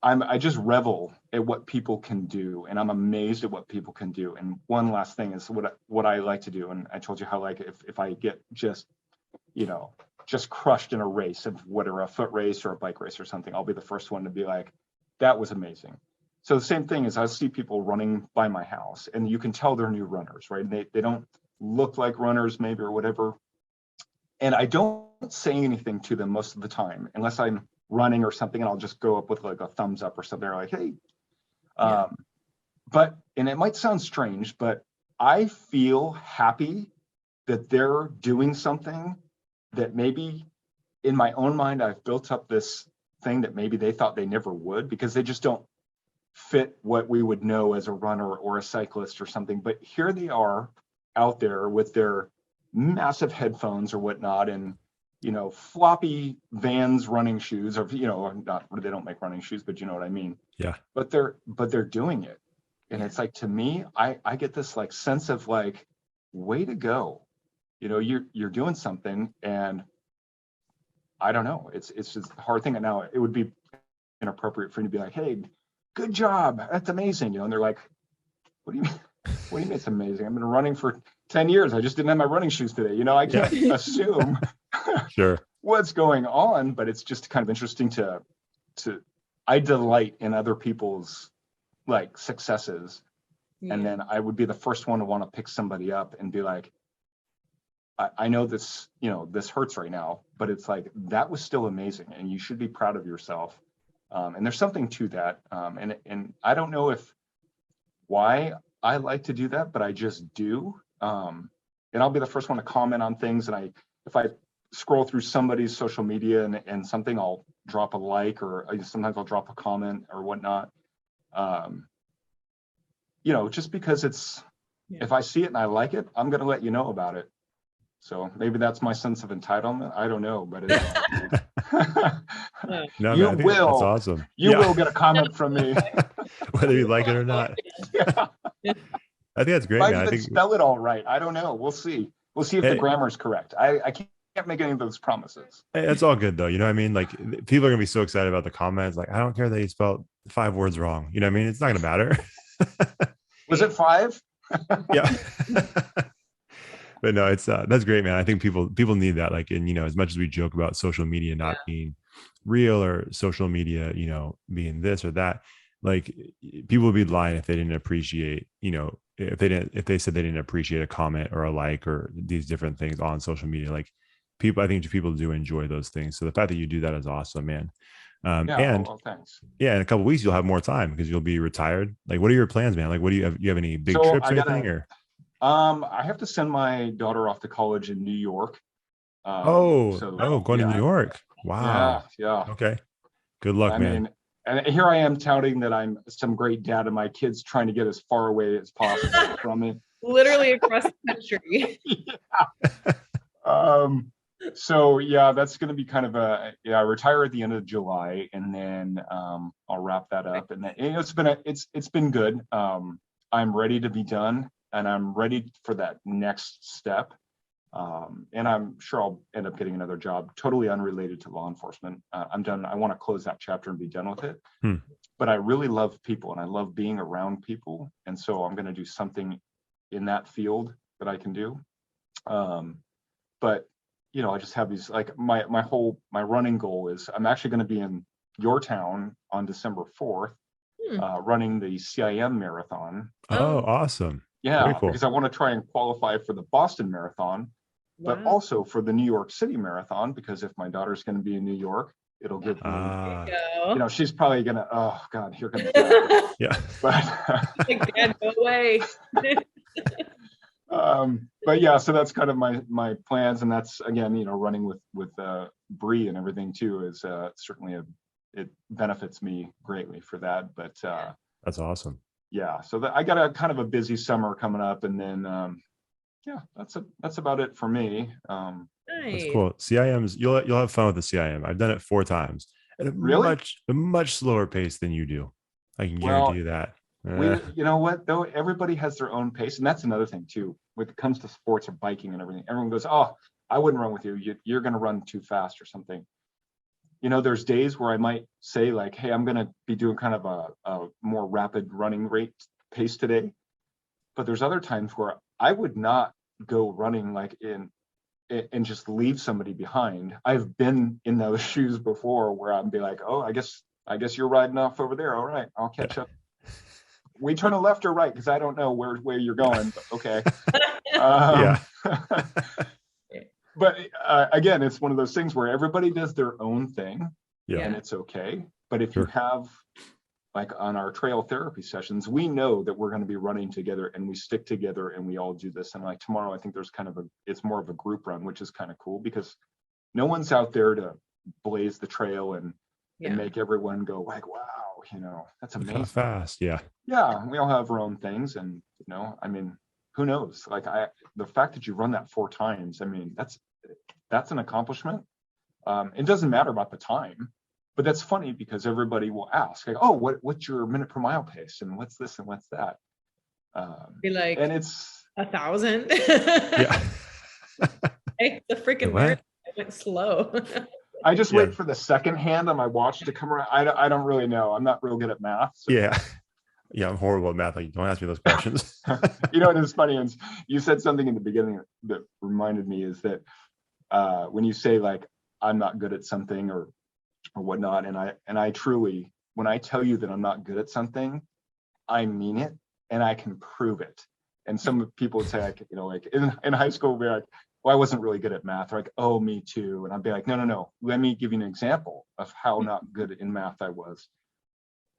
I just revel at what people can do, and I'm amazed at what people can do. And one last thing is what I like to do, and I told you how, like, if I get just crushed in a race of whatever, a foot race or a bike race or something, I'll be the first one to be like, that was amazing. So the same thing is, I see people running by my house, and you can tell they're new runners, right? They don't look like runners maybe or whatever. And I don't say anything to them most of the time, unless I'm running or something, and I'll just go up with like a thumbs up or something, like, hey. But, and it might sound strange, but I feel happy that they're doing something that maybe in my own mind, I've built up this thing that maybe they thought they never would, because they just don't fit what we would know as a runner or a cyclist or something. But here they are out there with their massive headphones or whatnot, and floppy Vans running shoes, or not, they don't make running shoes, but you know what I mean. Yeah. But they're doing it, and it's like, to me, I get this like sense of like, way to go, you're doing something. And I don't know, it's just a hard thing. And now it would be inappropriate for me to be like, hey, good job, that's amazing, and they're like, what do you mean? What do you mean it's amazing? I've been running for 10 years. I just didn't have my running shoes today. I can't assume sure what's going on, but it's just kind of interesting to I delight in other people's like successes. Yeah. And then I would be the first one to want to pick somebody up and be like, I know this, this hurts right now, but it's like, that was still amazing, and you should be proud of yourself. And there's something to that. And I don't know why I like to do that, but I just do. And I'll be the first one to comment on things. And if I scroll through somebody's social media and something, I'll drop a like, or sometimes I'll drop a comment or whatnot. Just because if I see it and I like it, I'm going to let you know about it. So maybe that's my sense of entitlement. I don't know, but no, you man, will. That's awesome. You will get a comment from me, whether you like it or not. Yeah. I think that's great, man. I think spell it all right. I don't know. We'll see. We'll see if the grammar is correct. I can't make any of those promises. It's all good though. I mean, like, people are gonna be so excited about the comments. Like, I don't care that you spelled 5 words wrong. I mean, it's not gonna matter. Was it 5? Yeah. But no, it's that's great, man. I think people need that. Like, and as much as we joke about social media not being real, or social media, being this or that, like, people would be lying if they didn't appreciate, if they said they didn't appreciate a comment or a like or these different things on social media. Like, I think people do enjoy those things. So the fact that you do that is awesome, man. Thanks. Yeah, in a couple of weeks you'll have more time because you'll be retired. Like, what are your plans, man? Like, what do you have? You have any big trips or anything? Or I have to send my daughter off to college in New York. Going to New York. Wow. Yeah. Okay. Good luck, man. Mean, and here I am touting that I'm some great dad, and my kid's trying to get as far away as possible from me. Literally across the country. Yeah. So yeah, that's going to be kind of I retire at the end of July, and then I'll wrap that up. And then, it's been good. I'm ready to be done, and I'm ready for that next step. And I'm sure I'll end up getting another job totally unrelated to law enforcement. I'm done. I want to close that chapter and be done with it. But I really love people, and I love being around people. And so I'm going to do something in that field that I can do. But I just have these, like, my running goal is I'm actually going to be in your town on December 4th, running the CIM marathon. Oh, awesome. Yeah, cool. Because I want to try and qualify for the Boston Marathon, but also for the New York City Marathon, because if my daughter's going to be in New York, it'll give me, she's probably going to, oh God, here comes Dad. Yeah. But like, Dad, go away. But yeah, so that's kind of my plans, and that's, again, running with Bree and everything too is certainly it benefits me greatly for that. But that's awesome. Yeah, so I got a kind of a busy summer coming up, and then that's about it for me. Nice. That's cool. CIMs, you'll have fun with the CIM. I've done it 4 times at a much slower pace than you do. I can guarantee you that. You know what though? Everybody has their own pace, and that's another thing too. When it comes to sports or biking and everything, everyone goes, "Oh, I wouldn't run with you. You're going to run too fast or something." there's days where I might say like, hey, I'm going to be doing kind of a more rapid running rate pace today. But there's other times where I would not go running like and just leave somebody behind. I've been in those shoes before where I'd be like, oh, I guess you're riding off over there. All right, I'll catch up. We turn a left or right because I don't know where you're going. But okay. Yeah. But again, it's one of those things where everybody does their own thing, and it's okay. But if you have, like on our trail therapy sessions, we know that we're going to be running together and we stick together and we all do this. And like tomorrow, I think there's it's more of a group run, which is kind of cool because no one's out there to blaze the trail and make everyone go like, wow, that's amazing. Look how fast. Yeah. Yeah. We all have our own things. And, I mean, who knows? Like the fact that you run that 4 times, I mean, that's an accomplishment. It doesn't matter about the time. But that's funny because everybody will ask, like, oh, what's your minute per mile pace? And what's this and what's that? Be like, and it's 1,000. Yeah. Hey, the freaking marathon went slow. I just wait for the second hand on my watch to come around. I don't really know. I'm not real good at math. So. Yeah. Yeah, I'm horrible at math. Like, don't ask me those questions. What is funny is you said something in the beginning that reminded me is that when you say like, I'm not good at something or whatnot. And I truly, when I tell you that I'm not good at something, I mean it and I can prove it. And some people would say like, like in high school, we're like, well, I wasn't really good at math. They're like, oh, me too. And I'd be like, no. Let me give you an example of how not good in math I was.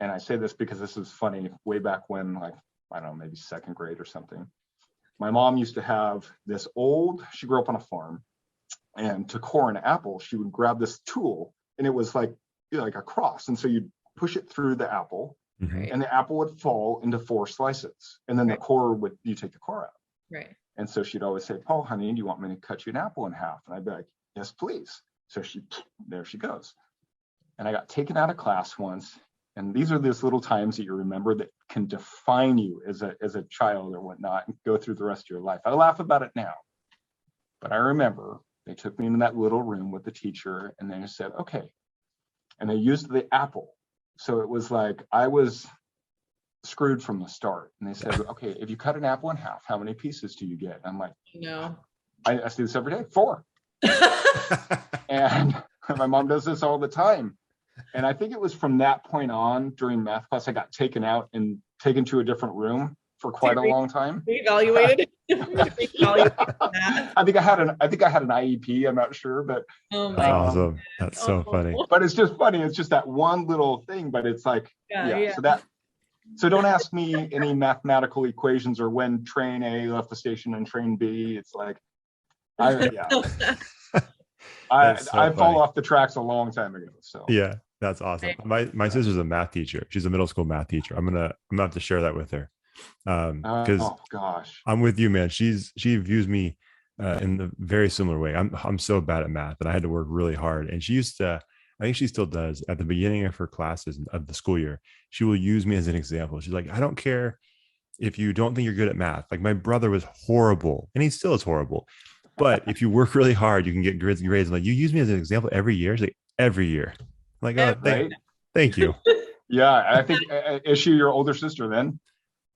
And I say this because this is funny. Way back when, like, I don't know, maybe 2nd grade or something. My mom used to have this she grew up on a farm, and to core an apple, she would grab this tool. And it was like a cross. And so you'd push it through the apple and the apple would fall into 4 slices. And then the core you take the core out. Right. And so she'd always say, oh, honey, do you want me to cut you an apple in half? And I'd be like, yes, please. So there she goes. And I got taken out of class once. And these are those little times that you remember that can define you as a child or whatnot and go through the rest of your life. I laugh about it now. But I remember they took me into that little room with the teacher and they said, okay. And they used the apple. So it was like I was screwed from the start. And they said, okay, if you cut an apple in half, how many pieces do you get? And I'm like, I see this every day, 4. And my mom does this all the time. And I think it was from that point on during math class, I got taken out and taken to a different room for quite a long time. Reevaluated. I think I had an IEP. I'm not sure, but that's awesome. That's so funny. But it's just funny. It's just that one little thing, but it's like, So don't ask me any mathematical equations or when train A left the station and train B. It's like, I fall off the tracks a long time ago. So yeah, that's awesome. My sister's a math teacher. She's a middle school math teacher. I'm gonna have to share that with her. Because gosh, I'm with you, man. She views me in the very similar way. I'm so bad at math that I had to work really hard. And she used to, I think she still does, at the beginning of her classes of the school year, she will use me as an example. She's like, I don't care if you don't think you're good at math. Like my brother was horrible, and he still is horrible. But if you work really hard, you can get grades. I'm like, you use me as an example every year. She's like, every year. I'm like, oh, thank you. Yeah, I think is she your older sister then?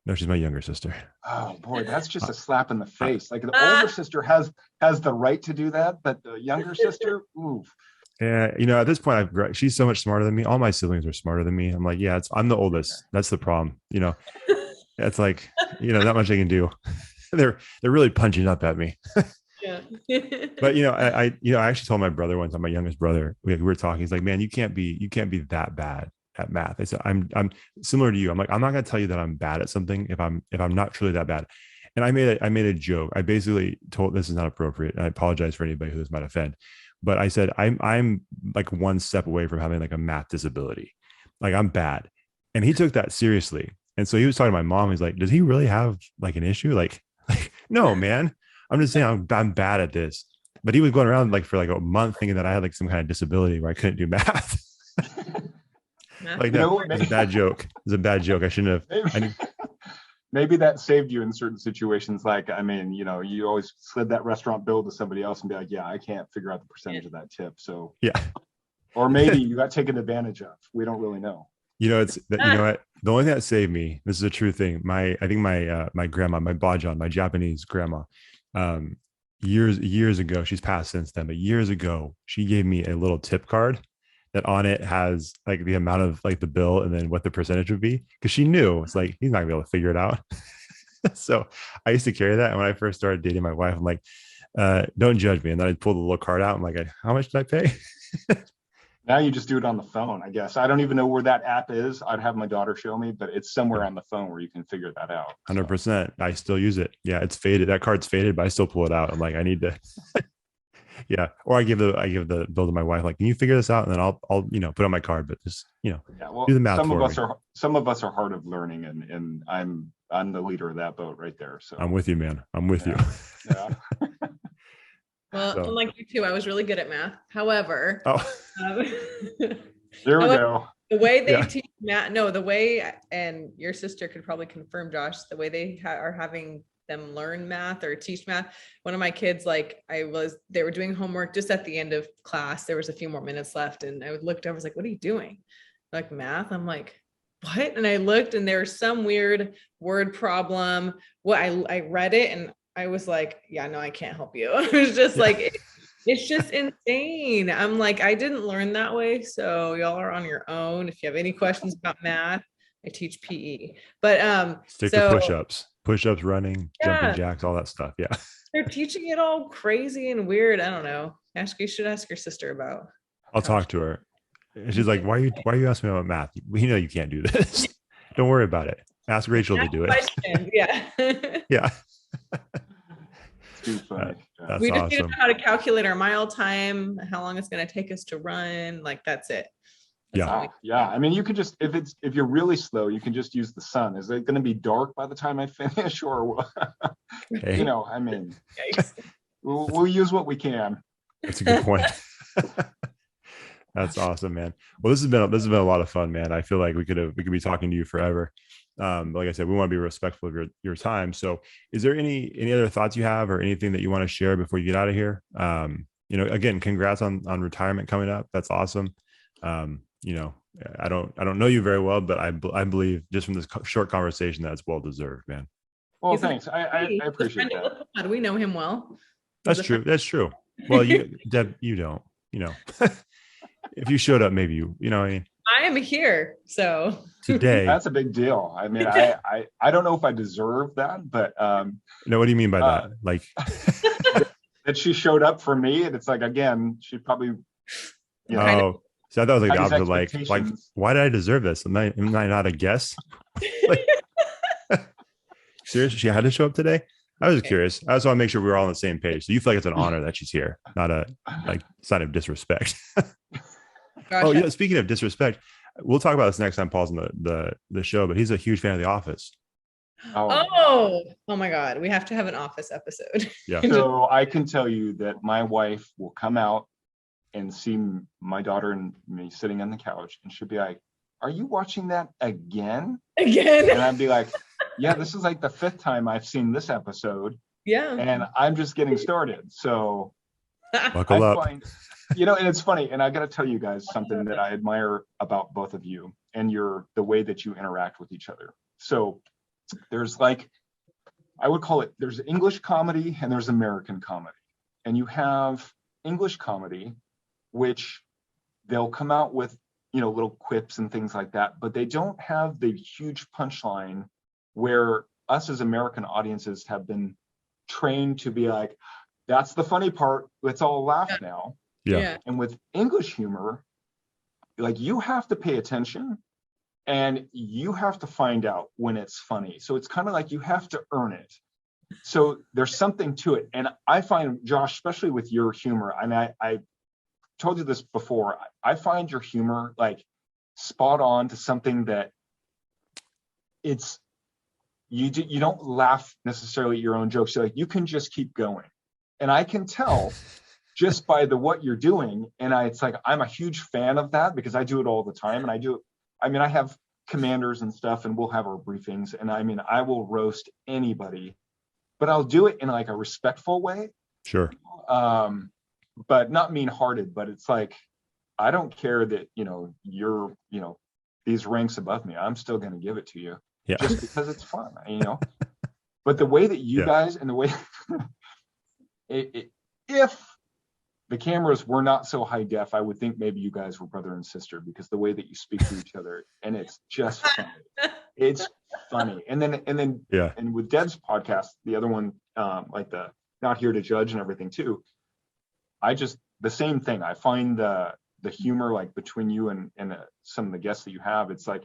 No, she's my younger sister. Oh boy, that's just a slap in the face. Like the older sister has the right to do that, but the younger sister, oof. Yeah, at this point, she's so much smarter than me. All my siblings are smarter than me. I'm like, yeah, I'm the oldest. That's the problem. It's like, not much I can do. They're really punching up at me. Yeah. But I actually told my brother one time, my youngest brother, we were talking. He's like, man, you can't be that bad at math. I said, I'm similar to you. I'm like, I'm not going to tell you that I'm bad at something if I'm not truly that bad. And I made a joke. I basically told, this is not appropriate, and I apologize for anybody who this might offend, but I said I'm like one step away from having like a math disability. Like I'm bad, and he took that seriously. And so he was talking to my mom. He's like, does he really have like an issue? Like no, man. I'm just saying I'm bad at this. But he was going around like for like a month thinking that I had like some kind of disability where I couldn't do math. Like that was a bad joke. It was a bad joke. I shouldn't have. Maybe that saved you in certain situations. Like, I mean, you always slid that restaurant bill to somebody else and be like, yeah, I can't figure out the percentage of that tip. So yeah. Or maybe you got taken advantage of. We don't really know. You know, you know what? The only thing that saved me, this is a true thing. I think my grandma, my Bajan, my Japanese grandma, years ago, she's passed since then, but years ago, she gave me a little tip card that on it has like the amount of like the bill and then what the percentage would be. Cause she knew it's like, he's not gonna be able to figure it out. So I used to carry that. And when I first started dating my wife, I'm like, don't judge me. And then I'd pull the little card out. I'm like, how much did I pay? Now you just do it on the phone, I guess. I don't even know where that app is. I'd have my daughter show me, but it's somewhere on the phone where you can figure that out. 100%. I still use it. Yeah, it's faded. That card's faded, but I still pull it out. I'm like, I need to. Yeah. Or I give the bill to my wife. Like, can you figure this out? And then I'll put on my card, but just do the math. Some of us are hard of learning, and I'm the leader of that boat right there. So I'm with you, man. I'm with you. Yeah. Well, unlike you two, I was really good at math. However, there we go. The way they teach math, and your sister could probably confirm, Josh, the way they are having them learn math or teach math. One of my kids, they were doing homework just at the end of class. There was a few more minutes left, and I looked over, I was like, "What are you doing?" Like, math? I'm like, what? And I looked, and there was some weird word problem. I read it, and I was like, yeah, no, I can't help you. It was just like, it's just insane. I'm like, I didn't learn that way. So y'all are on your own. If you have any questions about math, I teach PE. But stick to push-ups, running, jumping jacks, all that stuff. Yeah. They're teaching it all crazy and weird. I don't know. You should ask your sister about. I'll talk to her. And she's like, why are you asking me about math? We know you can't do this. Don't worry about it. Ask Rachel to do it. Yeah. Yeah. Too funny. We just need to know how to calculate our mile time, how long it's going to take us to run. Like, that's it. Yeah. I mean, you could just, if you're really slow, you can just use the sun. Is it going to be dark by the time I finish, or hey. I mean, we'll use what we can. That's a good point. That's awesome, man. Well, this has been a lot of fun, man. I feel like we could be talking to you forever. Like I said, we want to be respectful of your time. So is there any other thoughts you have or anything that you want to share before you get out of here? Again, congrats on retirement coming up. That's awesome. I don't know you very well, but I believe just from this short conversation that it's well deserved, man. Well, thanks. I appreciate that. How do we know him well? That's true. Well, Deb, you don't, if you showed up, maybe you know what I mean? I am here. So today, that's a big deal. I mean, I don't know if I deserve that, but no, what do you mean by that? Like that she showed up for me, and it's like, again, she probably, so I thought it was like the opposite. Like, why did I deserve this? Am I not a guest? Like, seriously, she had to show up today? I was curious. I just want to make sure we're all on the same page. So you feel like it's an honor that she's here, not a sign of disrespect. Oh yeah. Speaking of disrespect, we'll talk about this next time Paul's in the show, but he's a huge fan of The Office. Oh my God. We have to have an Office episode. Yeah. So I can tell you that my wife will come out and see my daughter and me sitting on the couch, and she'll be like, "Are you watching that again?" And I'd be like, "Yeah, this is like the 5th time I've seen this episode." Yeah. And I'm just getting started. So buckle up. And it's funny, and I got to tell you guys something that I admire about both of you and the way that you interact with each other. So there's I would call it, there's English comedy and there's American comedy. And you have English comedy, which they'll come out with, little quips and things like that, but they don't have the huge punchline where us as American audiences have been trained to be like, that's the funny part, let's all laugh now. Yeah. And with English humor, you have to pay attention and you have to find out when it's funny. So it's kind of like you have to earn it. So there's something to it. And I find, Josh, especially with your humor, and I told you this before, I find your humor spot on to something that it's, you don't laugh necessarily at your own jokes. So you can just keep going. And I can tell just by what you're doing. And I'm a huge fan of that because I do it all the time. And I have commanders and stuff, and we'll have our briefings. And I will roast anybody, but I'll do it in a respectful way. Sure. But not mean-hearted, but it's I don't care that, you're, these ranks above me. I'm still going to give it to you just because it's fun, but the way that you guys, and the way if the cameras were not so high def, I would think maybe you guys were brother and sister, because the way that you speak to each other, and it's just funny. It's funny. And then and with Deb's podcast, the other one, like the Not Here to Judge and everything too, the same thing. I find the humor, like between you and some of the guests that you have, it's like,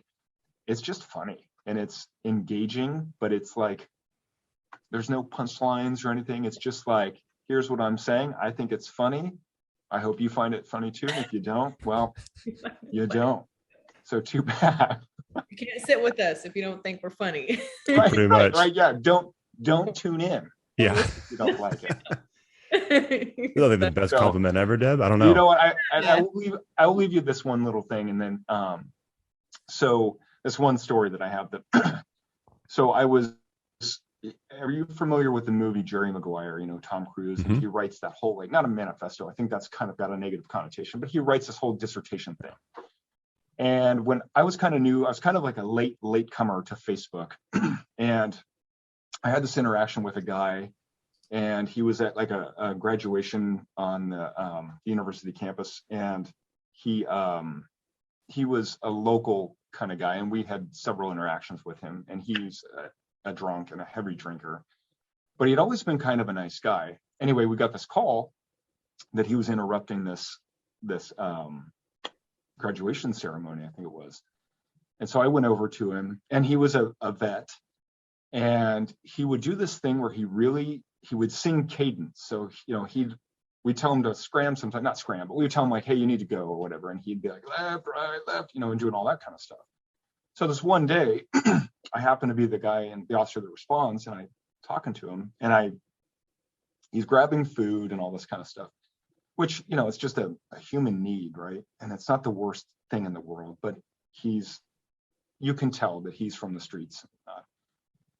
it's just funny and it's engaging, but it's like, there's no punchlines or anything. It's just like, here's what I'm saying. I think it's funny. I hope you find it funny too. And if you don't, well, you don't. So too bad. You can't sit with us if you don't think we're funny. Right, pretty much. Right. Yeah. Don't tune in. Yeah. If you don't like it. Is that like the best compliment ever, Deb? I don't know. You know what? I will leave you this one little thing, and then so this one story that I have that. So are you familiar with the movie Jerry Maguire? Tom Cruise, and he writes that whole, like, not a manifesto. I think that's kind of got a negative connotation, but he writes this whole dissertation thing. And when I was kind of new, I was kind of like a late comer to Facebook, and I had this interaction with a guy, and he was at like a graduation on the university campus, and he was a local kind of guy, and we had several interactions with him, and he's a drunk and a heavy drinker, but he'd always been kind of a nice guy. Anyway, we got this call that he was interrupting this graduation ceremony, I think it was. And so I went over to him, and he was a vet, and he would do this thing where he would sing cadence. So, we'd tell him to scram sometimes, not scram, but we would tell him like, hey, you need to go or whatever. And he'd be like, left, right, left, and doing all that kind of stuff. So this one day, I happened to be the guy and the officer that responds, and I'm talking to him, and he's grabbing food and all this kind of stuff, which, it's just a human need, right? And it's not the worst thing in the world, but you can tell that he's from the streets.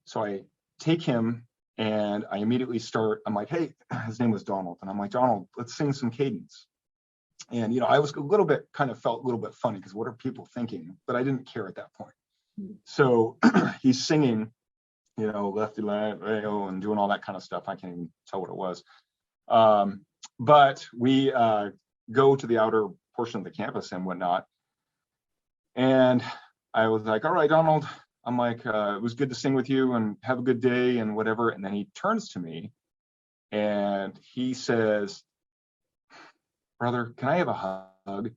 So I take him, and I immediately I'm like, hey, his name was Donald. And I'm like, Donald, let's sing some cadence. And, I was felt a little bit funny, because what are people thinking? But I didn't care at that point. So he's singing, lefty, left, and doing all that kind of stuff. I can't even tell what it was. But we go to the outer portion of the campus and whatnot. And I was like, all right, Donald, I'm like, it was good to sing with you, and have a good day and whatever. And then he turns to me and he says, brother, can I have a hug?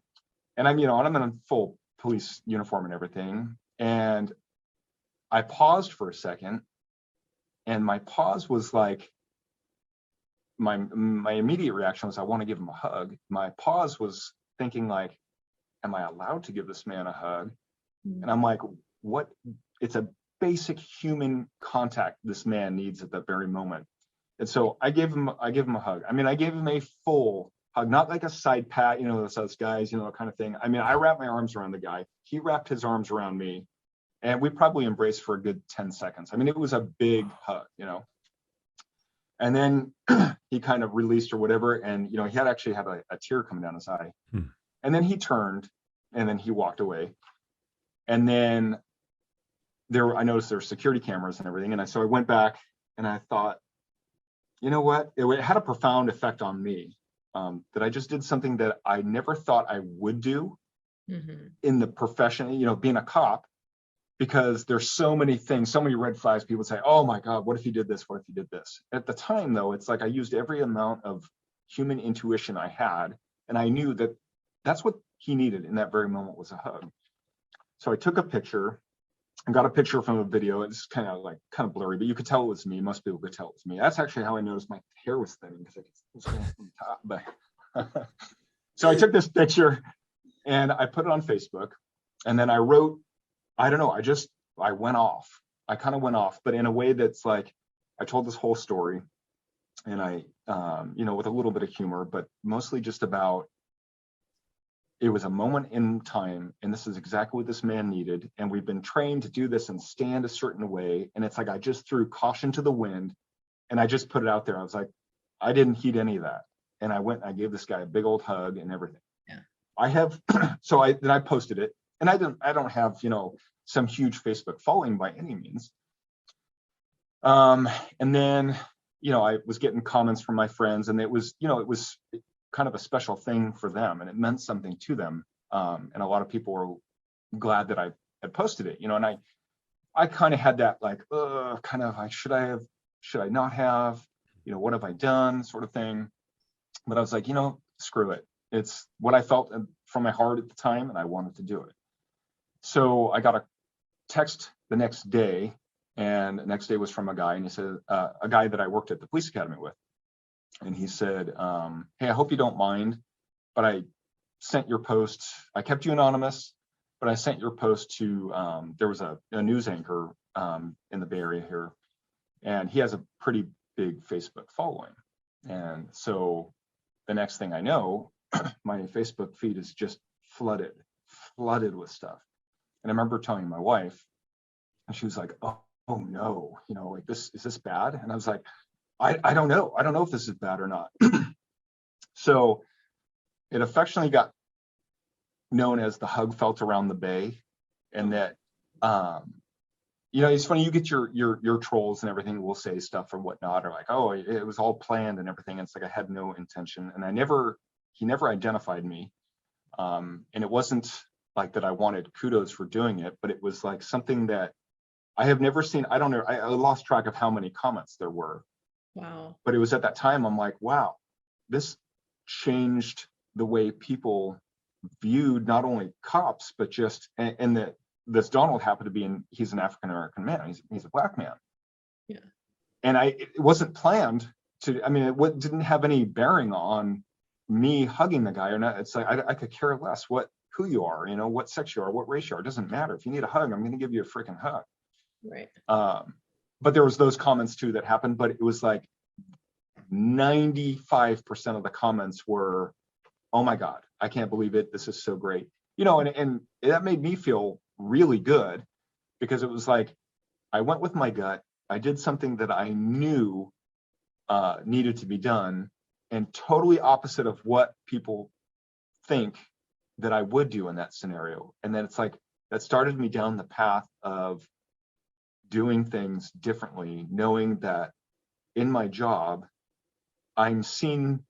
And I'm in a full police uniform and everything. And I paused for a second, and my pause was like, my immediate reaction was, I want to give him a hug. My pause was thinking like, am I allowed to give this man a hug? And I'm like, what? It's a basic human contact this man needs at that very moment. And so I gave him a hug. I gave him a full hug, not like a side pat, those guys, that kind of thing. I wrapped my arms around the guy. He wrapped his arms around me, and we probably embraced for a good 10 seconds. It was a big hug, And then he kind of released or whatever, and he had actually had a tear coming down his eye. And then he turned, and then he walked away. And then I noticed there were security cameras and everything, and so I went back, and I thought, you know what? It had a profound effect on me, that I just did something that I never thought I would do in the profession, being a cop. Because there's so many things, so many red flags. People say, oh my God, what if he did this? What if he did this? At the time, though, it's like I used every amount of human intuition I had. And I knew that that's what he needed in that very moment, was a hug. So I took a picture and got a picture from a video. It's kind of blurry, but you could tell it was me. Most people could tell it was me. That's actually how I noticed my hair was thinning, because it was going from the top. But so I took this picture and I put it on Facebook. And then I wrote, I don't know, I went off. I kind of went off, but in a way that's like, I told this whole story, and I, with a little bit of humor, but mostly just about, it was a moment in time, and this is exactly what this man needed. And we've been trained to do this and stand a certain way. And it's like, I just threw caution to the wind, and I just put it out there. I was like, I didn't heed any of that. And I went, I gave this guy a big old hug and everything. Yeah. I have, then I posted it, and I don't have, you know, some huge Facebook following by any means. And then, you know, I was getting comments from my friends, and it was, you know, it was kind of a special thing for them, and it meant something to them. And a lot of people were glad that I had posted it, you know, and I kind of had that like, kind of like, should I not have, you know, what have I done sort of thing. But I was like, you know, screw it. It's what I felt from my heart at the time, and I wanted to do it. So I got a text the next day, and the next day was from a guy, and he said, a guy that I worked at the police academy with. And he said, hey, I hope you don't mind, but I sent your post. I kept you anonymous, but I sent your post to, there was a news anchor in the Bay Area here, and he has a pretty big Facebook following. And so the next thing I know, my Facebook feed is just flooded with stuff. And I remember telling my wife, and she was like, oh no, you know, like, is this bad? And I was like, I don't know. I don't know if this is bad or not. So it affectionately got known as the hug felt around the bay. And that, you know, it's funny, you get your trolls and everything will say stuff or whatnot, or like, oh, it was all planned and everything. And it's like, I had no intention. And he never identified me. And it wasn't like that I wanted kudos for doing it, but it was like something that I have never seen. I don't know. I lost track of how many comments there were. Wow. But it was at that time, I'm like, wow, this changed the way people viewed not only cops, but just, and that this Donald happened to be he's an African-American man. He's a black man. Yeah. And it wasn't planned to, I mean, it didn't have any bearing on me hugging the guy or not. It's like, I could care less who you are, you know, what sex you are, what race you are. It doesn't matter. If you need a hug, I'm going to give you a freaking hug. Right. But there was those comments too that happened, but it was like 95% of the comments were, oh my God, I can't believe it. This is so great. You know, and that made me feel really good, because it was like, I went with my gut. I did something that I knew needed to be done, and totally opposite of what people think that I would do in that scenario. And then it's like, that started me down the path of doing things differently, knowing that in my job, I'm seen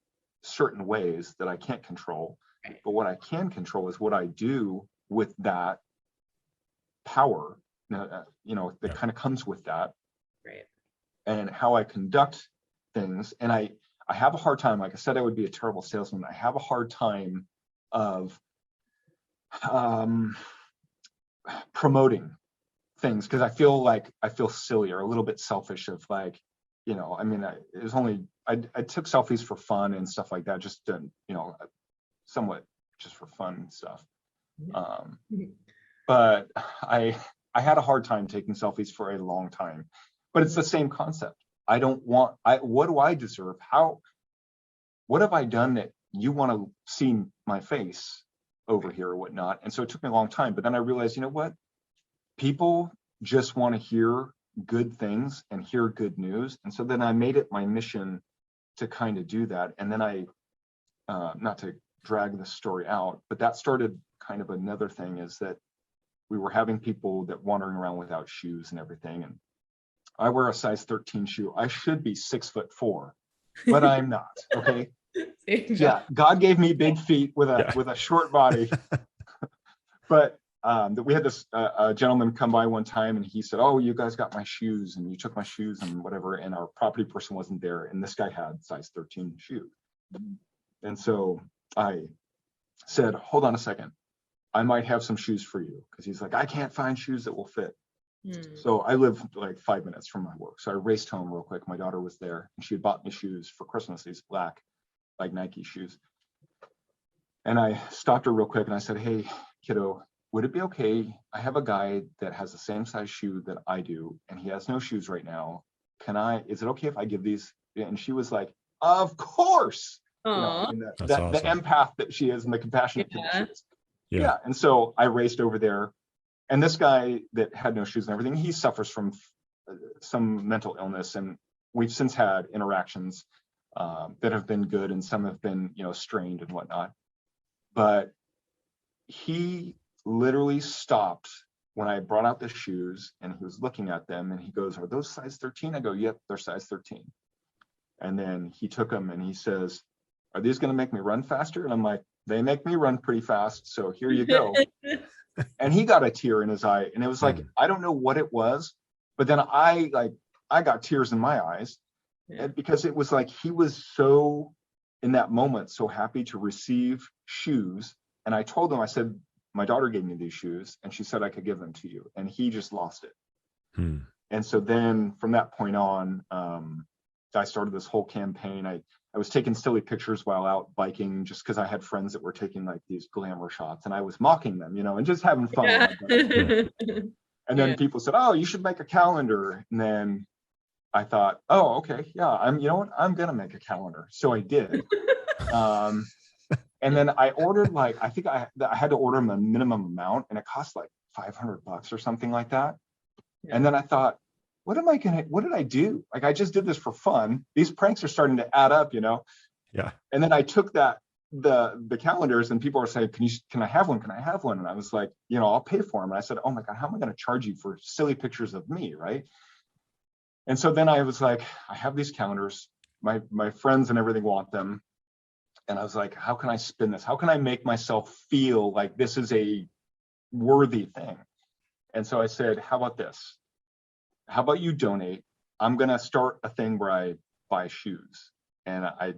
certain ways that I can't control, but what I can control is what I do with that power, you know, that kind of comes with that, right? And how I conduct things. And I have a hard time, like I said, I would be a terrible salesman. I have a hard time of promoting things, because I feel silly or a little bit selfish of like, you know, I mean, it was only, I took selfies for fun and stuff like that, just to, you know, somewhat just for fun and stuff. But I had a hard time taking selfies for a long time, but it's the same concept. I don't want, what do I deserve? What have I done that you want to see my face over here or whatnot? And so it took me a long time, but then I realized, you know what? People just want to hear good things and hear good news. And so then I made it my mission to kind of do that. And then I, not to drag the story out, but that started kind of another thing, is that we were having people that wandering around without shoes and everything. And I wear a size 13 shoe. I should be 6'4", but I'm not. Okay. Yeah. God gave me big feet with a short body. But we had this a gentleman come by one time, and he said, oh, you guys got my shoes, and you took my shoes and whatever. And our property person wasn't there. And this guy had size 13 shoes. And so I said, hold on a second. I might have some shoes for you. Because he's like, I can't find shoes that will fit. So I live like 5 minutes from my work. So I raced home real quick. My daughter was there, and she had bought me shoes for Christmas, these black, like Nike shoes. And I stopped her real quick, and I said, hey, kiddo, would it be okay? I have a guy that has the same size shoe that I do, and he has no shoes right now. Is it okay if I give these? And she was like, of course. You know, and awesome. The empath that she is and the compassionate kid she is. Yeah. And so I raced over there, and this guy that had no shoes and everything, he suffers from some mental illness, and we've since had interactions that have been good, and some have been, you know, strained and whatnot. But he literally stopped when I brought out the shoes, and he was looking at them, and he goes, "Are those size 13?" I go, "Yep, they're size 13." And then he took them and he says, "Are these going to make me run faster?" And I'm like, "They make me run pretty fast, so here you go." And he got a tear in his eye, and it was like, I don't know what it was, but then I got tears in my eyes, because it was like he was so, in that moment, so happy to receive shoes. And I told him, I said, "My daughter gave me these shoes and she said I could give them to you." And he just lost it. And so then from that point on, I started this whole campaign. I was taking silly pictures while out biking, just because I had friends that were taking like these glamour shots, and I was mocking them, and just having fun. Yeah. And then people said, "Oh, you should make a calendar." And then I thought, "Oh, okay, yeah, you know what? I'm gonna make a calendar." So I did. And then I ordered, like, I think I had to order a minimum amount, and it cost like $500 or something like that. Yeah. And then I thought, what did I do? Like, I just did this for fun. These pranks are starting to add up, Yeah. And then I took the calendars, and people were saying, can I have one? Can I have one? And I was like, I'll pay for them. And I said, oh my God, how am I going to charge you for silly pictures of me? Right. And so then I was like, I have these calendars, my friends and everything want them. And I was like, how can I spin this? How can I make myself feel like this is a worthy thing? And so I said, how about this? How about you donate? I'm going to start a thing where I buy shoes, and I,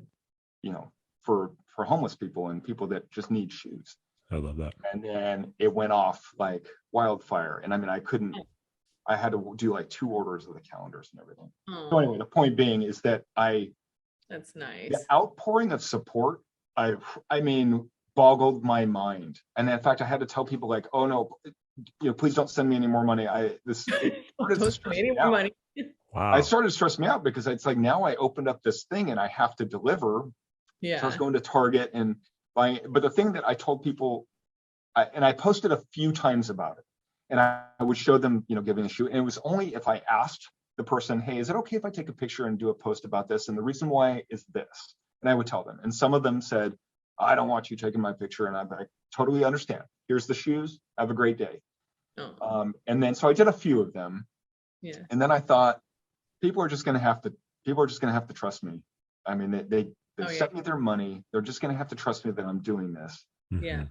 for homeless people and people that just need shoes. I love that. And then it went off like wildfire. And I mean, I had to do like 2 orders of the calendars and everything. So anyway, the point being is that that's nice. The outpouring of support, I mean, boggled my mind. And in fact, I had to tell people, like, oh no, please don't send me any more money. Don't send me any more money. Wow. I started to stress me out, because it's like, now I opened up this thing and I have to deliver. Yeah. So I was going to Target and buying, but the thing that I told people, and I posted a few times about it, and I would show them, giving a shoe. And it was only if I asked the person, hey, is it okay if I take a picture and do a post about this? And the reason why is this. And I would tell them. And some of them said, I don't want you taking my picture. And I'm like, totally understand. Here's the shoes. Have a great day. And then, so I did a few of them. Yeah. And then I thought, people are just going to have to trust me. I mean, they sent me their money. They're just going to have to trust me that I'm doing this. Yeah.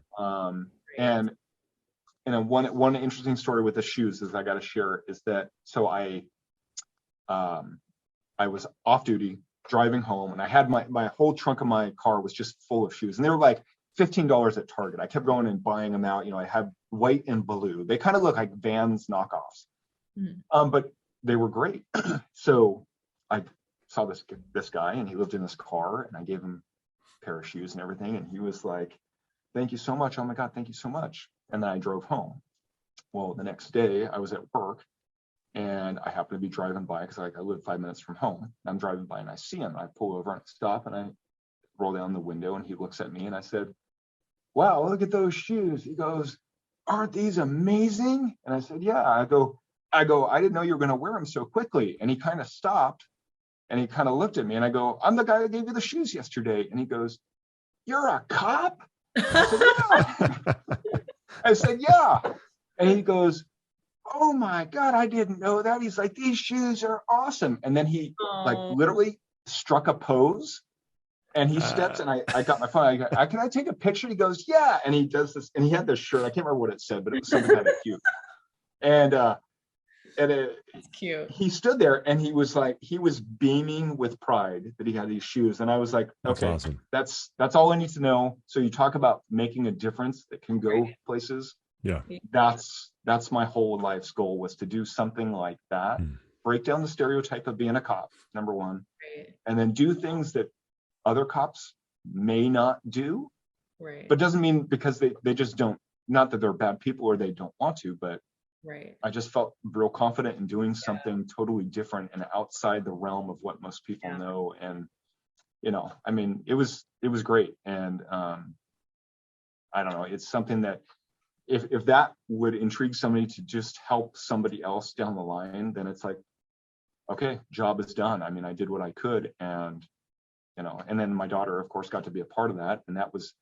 And one interesting story with the shoes is I got to share is that, so I was off duty driving home, and I had my whole trunk of my car was just full of shoes, and they were like $15 at Target. I kept going and buying them out. I had white and blue. They kind of look like Vans knockoffs, but they were great. So I saw this guy, and he lived in this car, and I gave him a pair of shoes and everything, and he was like, "Thank you so much. Oh my God, thank you so much." And then I drove home. Well, the next day I was at work, and I happened to be driving by, because I live 5 minutes from home. I'm driving by and I see him. I pull over and stop, and I roll down the window, and he looks at me, and I said, "Wow, look at those shoes." He goes, "Aren't these amazing?" And I said, "Yeah." I go, "I didn't know you were going to wear them so quickly." And he kind of stopped, and he kind of looked at me, and I go, "I'm the guy that gave you the shoes yesterday." And he goes, "You're a cop?" I said, "Yeah." I said, "Yeah." And he goes, "Oh my God, I didn't know that." He's like, "These shoes are awesome." And then he like literally struck a pose, and he steps, and I got my phone. I go, "Can I take a picture?" He goes, "Yeah." And he does this, and he had this shirt. I can't remember what it said, but it was something kind of cute. And it's cute. He stood there, and he was beaming with pride that he had these shoes. And I was like, okay, that's awesome. That's all I need to know. So you talk about making a difference that can go places. Yeah. That's my whole life's goal, was to do something like that. Break down the stereotype of being a cop, number one. Right. And then do things that other cops may not do. Right. But doesn't mean because they just don't, not that they're bad people or they don't want to, but right. I just felt real confident in doing something totally different and outside the realm of what most people know. And, I mean, it was great. And I don't know, it's something that if that would intrigue somebody to just help somebody else down the line, then it's like, okay, job is done. I mean, I did what I could. And, and then my daughter, of course, got to be a part of that. And that was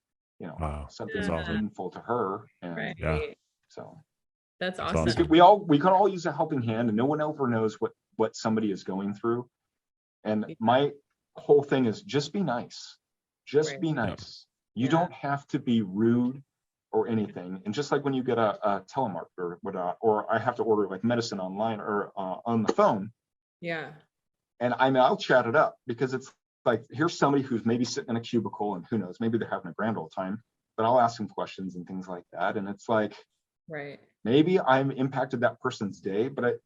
something awesome. meaningful to her. And Right. so that's awesome. We can all use a helping hand, and no one ever knows what somebody is going through. And my whole thing is just be nice. Just be nice. You don't have to be rude or anything. And just like when you get a telemarketer or I have to order like medicine online or on the phone. Yeah. And I'll chat it up, because it's like, here's somebody who's maybe sitting in a cubicle and who knows, maybe they're having a grand old time, but I'll ask them questions and things like that. And it's like, maybe I'm impacted that person's day, but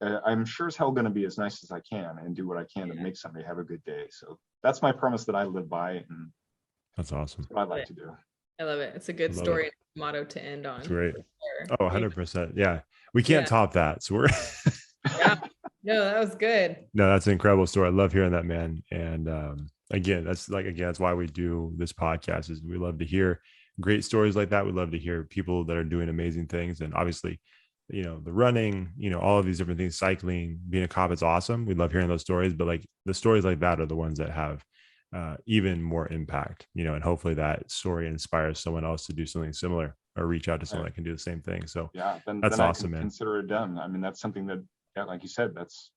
I'm sure as hell going to be as nice as I can and do what I can to make somebody have a good day. So that's my premise that I live by. And that's awesome. That's what I like to do. I love it. It's a good story motto to end on. It's great. Oh, 100%. Yeah. We can't top that. So we're No, that was good. No, that's an incredible story. I love hearing that, man. And again, that's why we do this podcast, is we love to hear great stories like that. We love to hear people that are doing amazing things. And obviously, the running, all of these different things, cycling, being a cop, it's awesome. We love hearing those stories, but like the stories like that are the ones that have even more impact, and hopefully that story inspires someone else to do something similar or reach out to someone that can do the same thing. So then that's awesome, man. Consider it done. I mean, that's something that, like you said, that's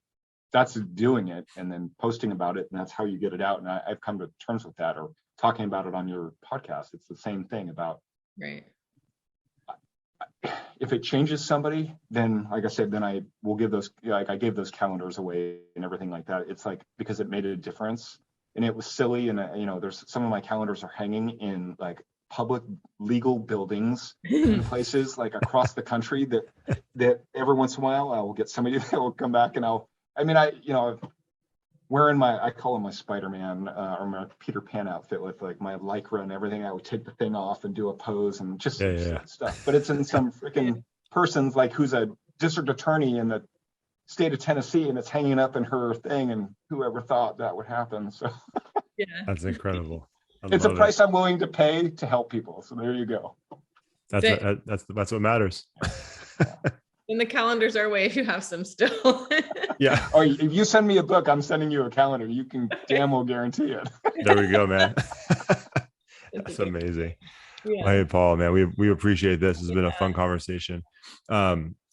doing it and then posting about it, and that's how you get it out. And I've come to terms with that, or talking about it on your podcast. It's the same thing about, if it changes somebody, then like I said, then I will give those, like I gave those calendars away and everything like that. It's like, because it made a difference. And it was silly. And, there's some of my calendars are hanging in like public legal buildings in places like across the country that every once in a while I will get somebody that will come back and wearing I call him my Spider-Man or my Peter Pan outfit with like my Lycra and everything. I would take the thing off and do a pose and just stuff. But it's in some freaking person's, like, who's a district attorney in the state of Tennessee, and it's hanging up in her thing, and whoever thought that would happen. So that's incredible. It's a price I'm willing to pay to help people. So there you go. That's what matters. And the calendars are away if you have some still. Yeah. Oh, if you send me a book, I'm sending you a calendar. You can damn well guarantee it. There we go, man. That's amazing. Yeah. Hey, Paul, man, we appreciate this. It's been a fun conversation.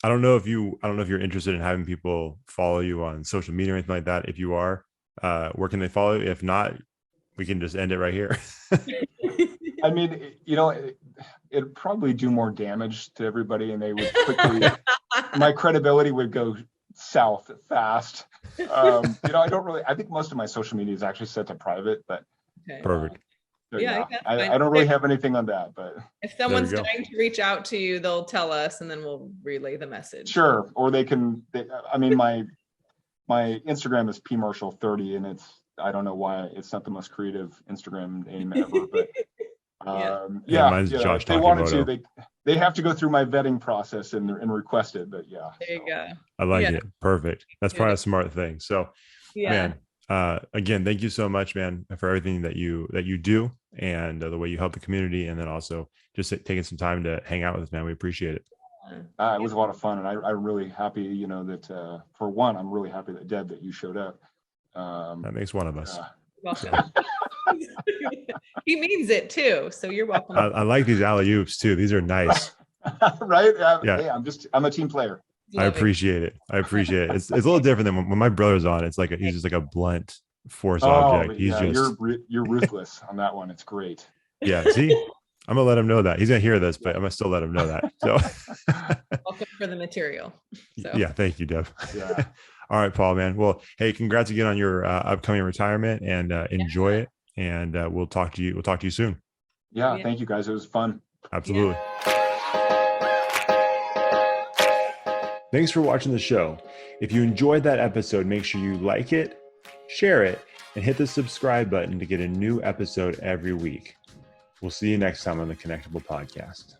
I don't know if you're interested in having people follow you on social media or anything like that. If you are, where can they follow you? If not, we can just end it right here. I mean, it'd probably do more damage to everybody, and they would quickly, my credibility would go south fast. I think most of my social media is actually set to private, but perfect. I don't really have anything on that, but if someone's dying to reach out to you, they'll tell us, and then we'll relay the message. Sure. Or my Instagram is pmarshall30, and I don't know why it's not the most creative Instagram name ever, but mine's Josh. If they wanted to, they have to go through my vetting process and request it. But there you go. I like it. Perfect. That's probably a smart thing. So, man, again, thank you so much, man, for everything that you do and the way you help the community, and then also just taking some time to hang out with us, man. We appreciate it. It was a lot of fun, and I'm really happy, that for one, I'm really happy that Deb, that you showed up. That makes one of us. He means it too, so you're welcome. I like these alley-oops too. These are nice. Right? Hey, I'm a team player. I appreciate it. It's a little different than when my brother's on. It's like he's just like a blunt force object. He's you're ruthless on that one. It's great. Yeah. See, I'm gonna let him know that. He's gonna hear this, but I'm gonna still let him know that. So welcome for the material. So. Yeah, thank you, Deb. Yeah. All right, Paul, man. Well, hey, congrats again on your upcoming retirement, and enjoy it. And we'll talk to you soon. Yeah, thank you guys. It was fun. Absolutely. Thanks for watching the show. If you enjoyed that episode, make sure you like it, share it, and hit the subscribe button to get a new episode every week. We'll see you next time on the Connectable podcast.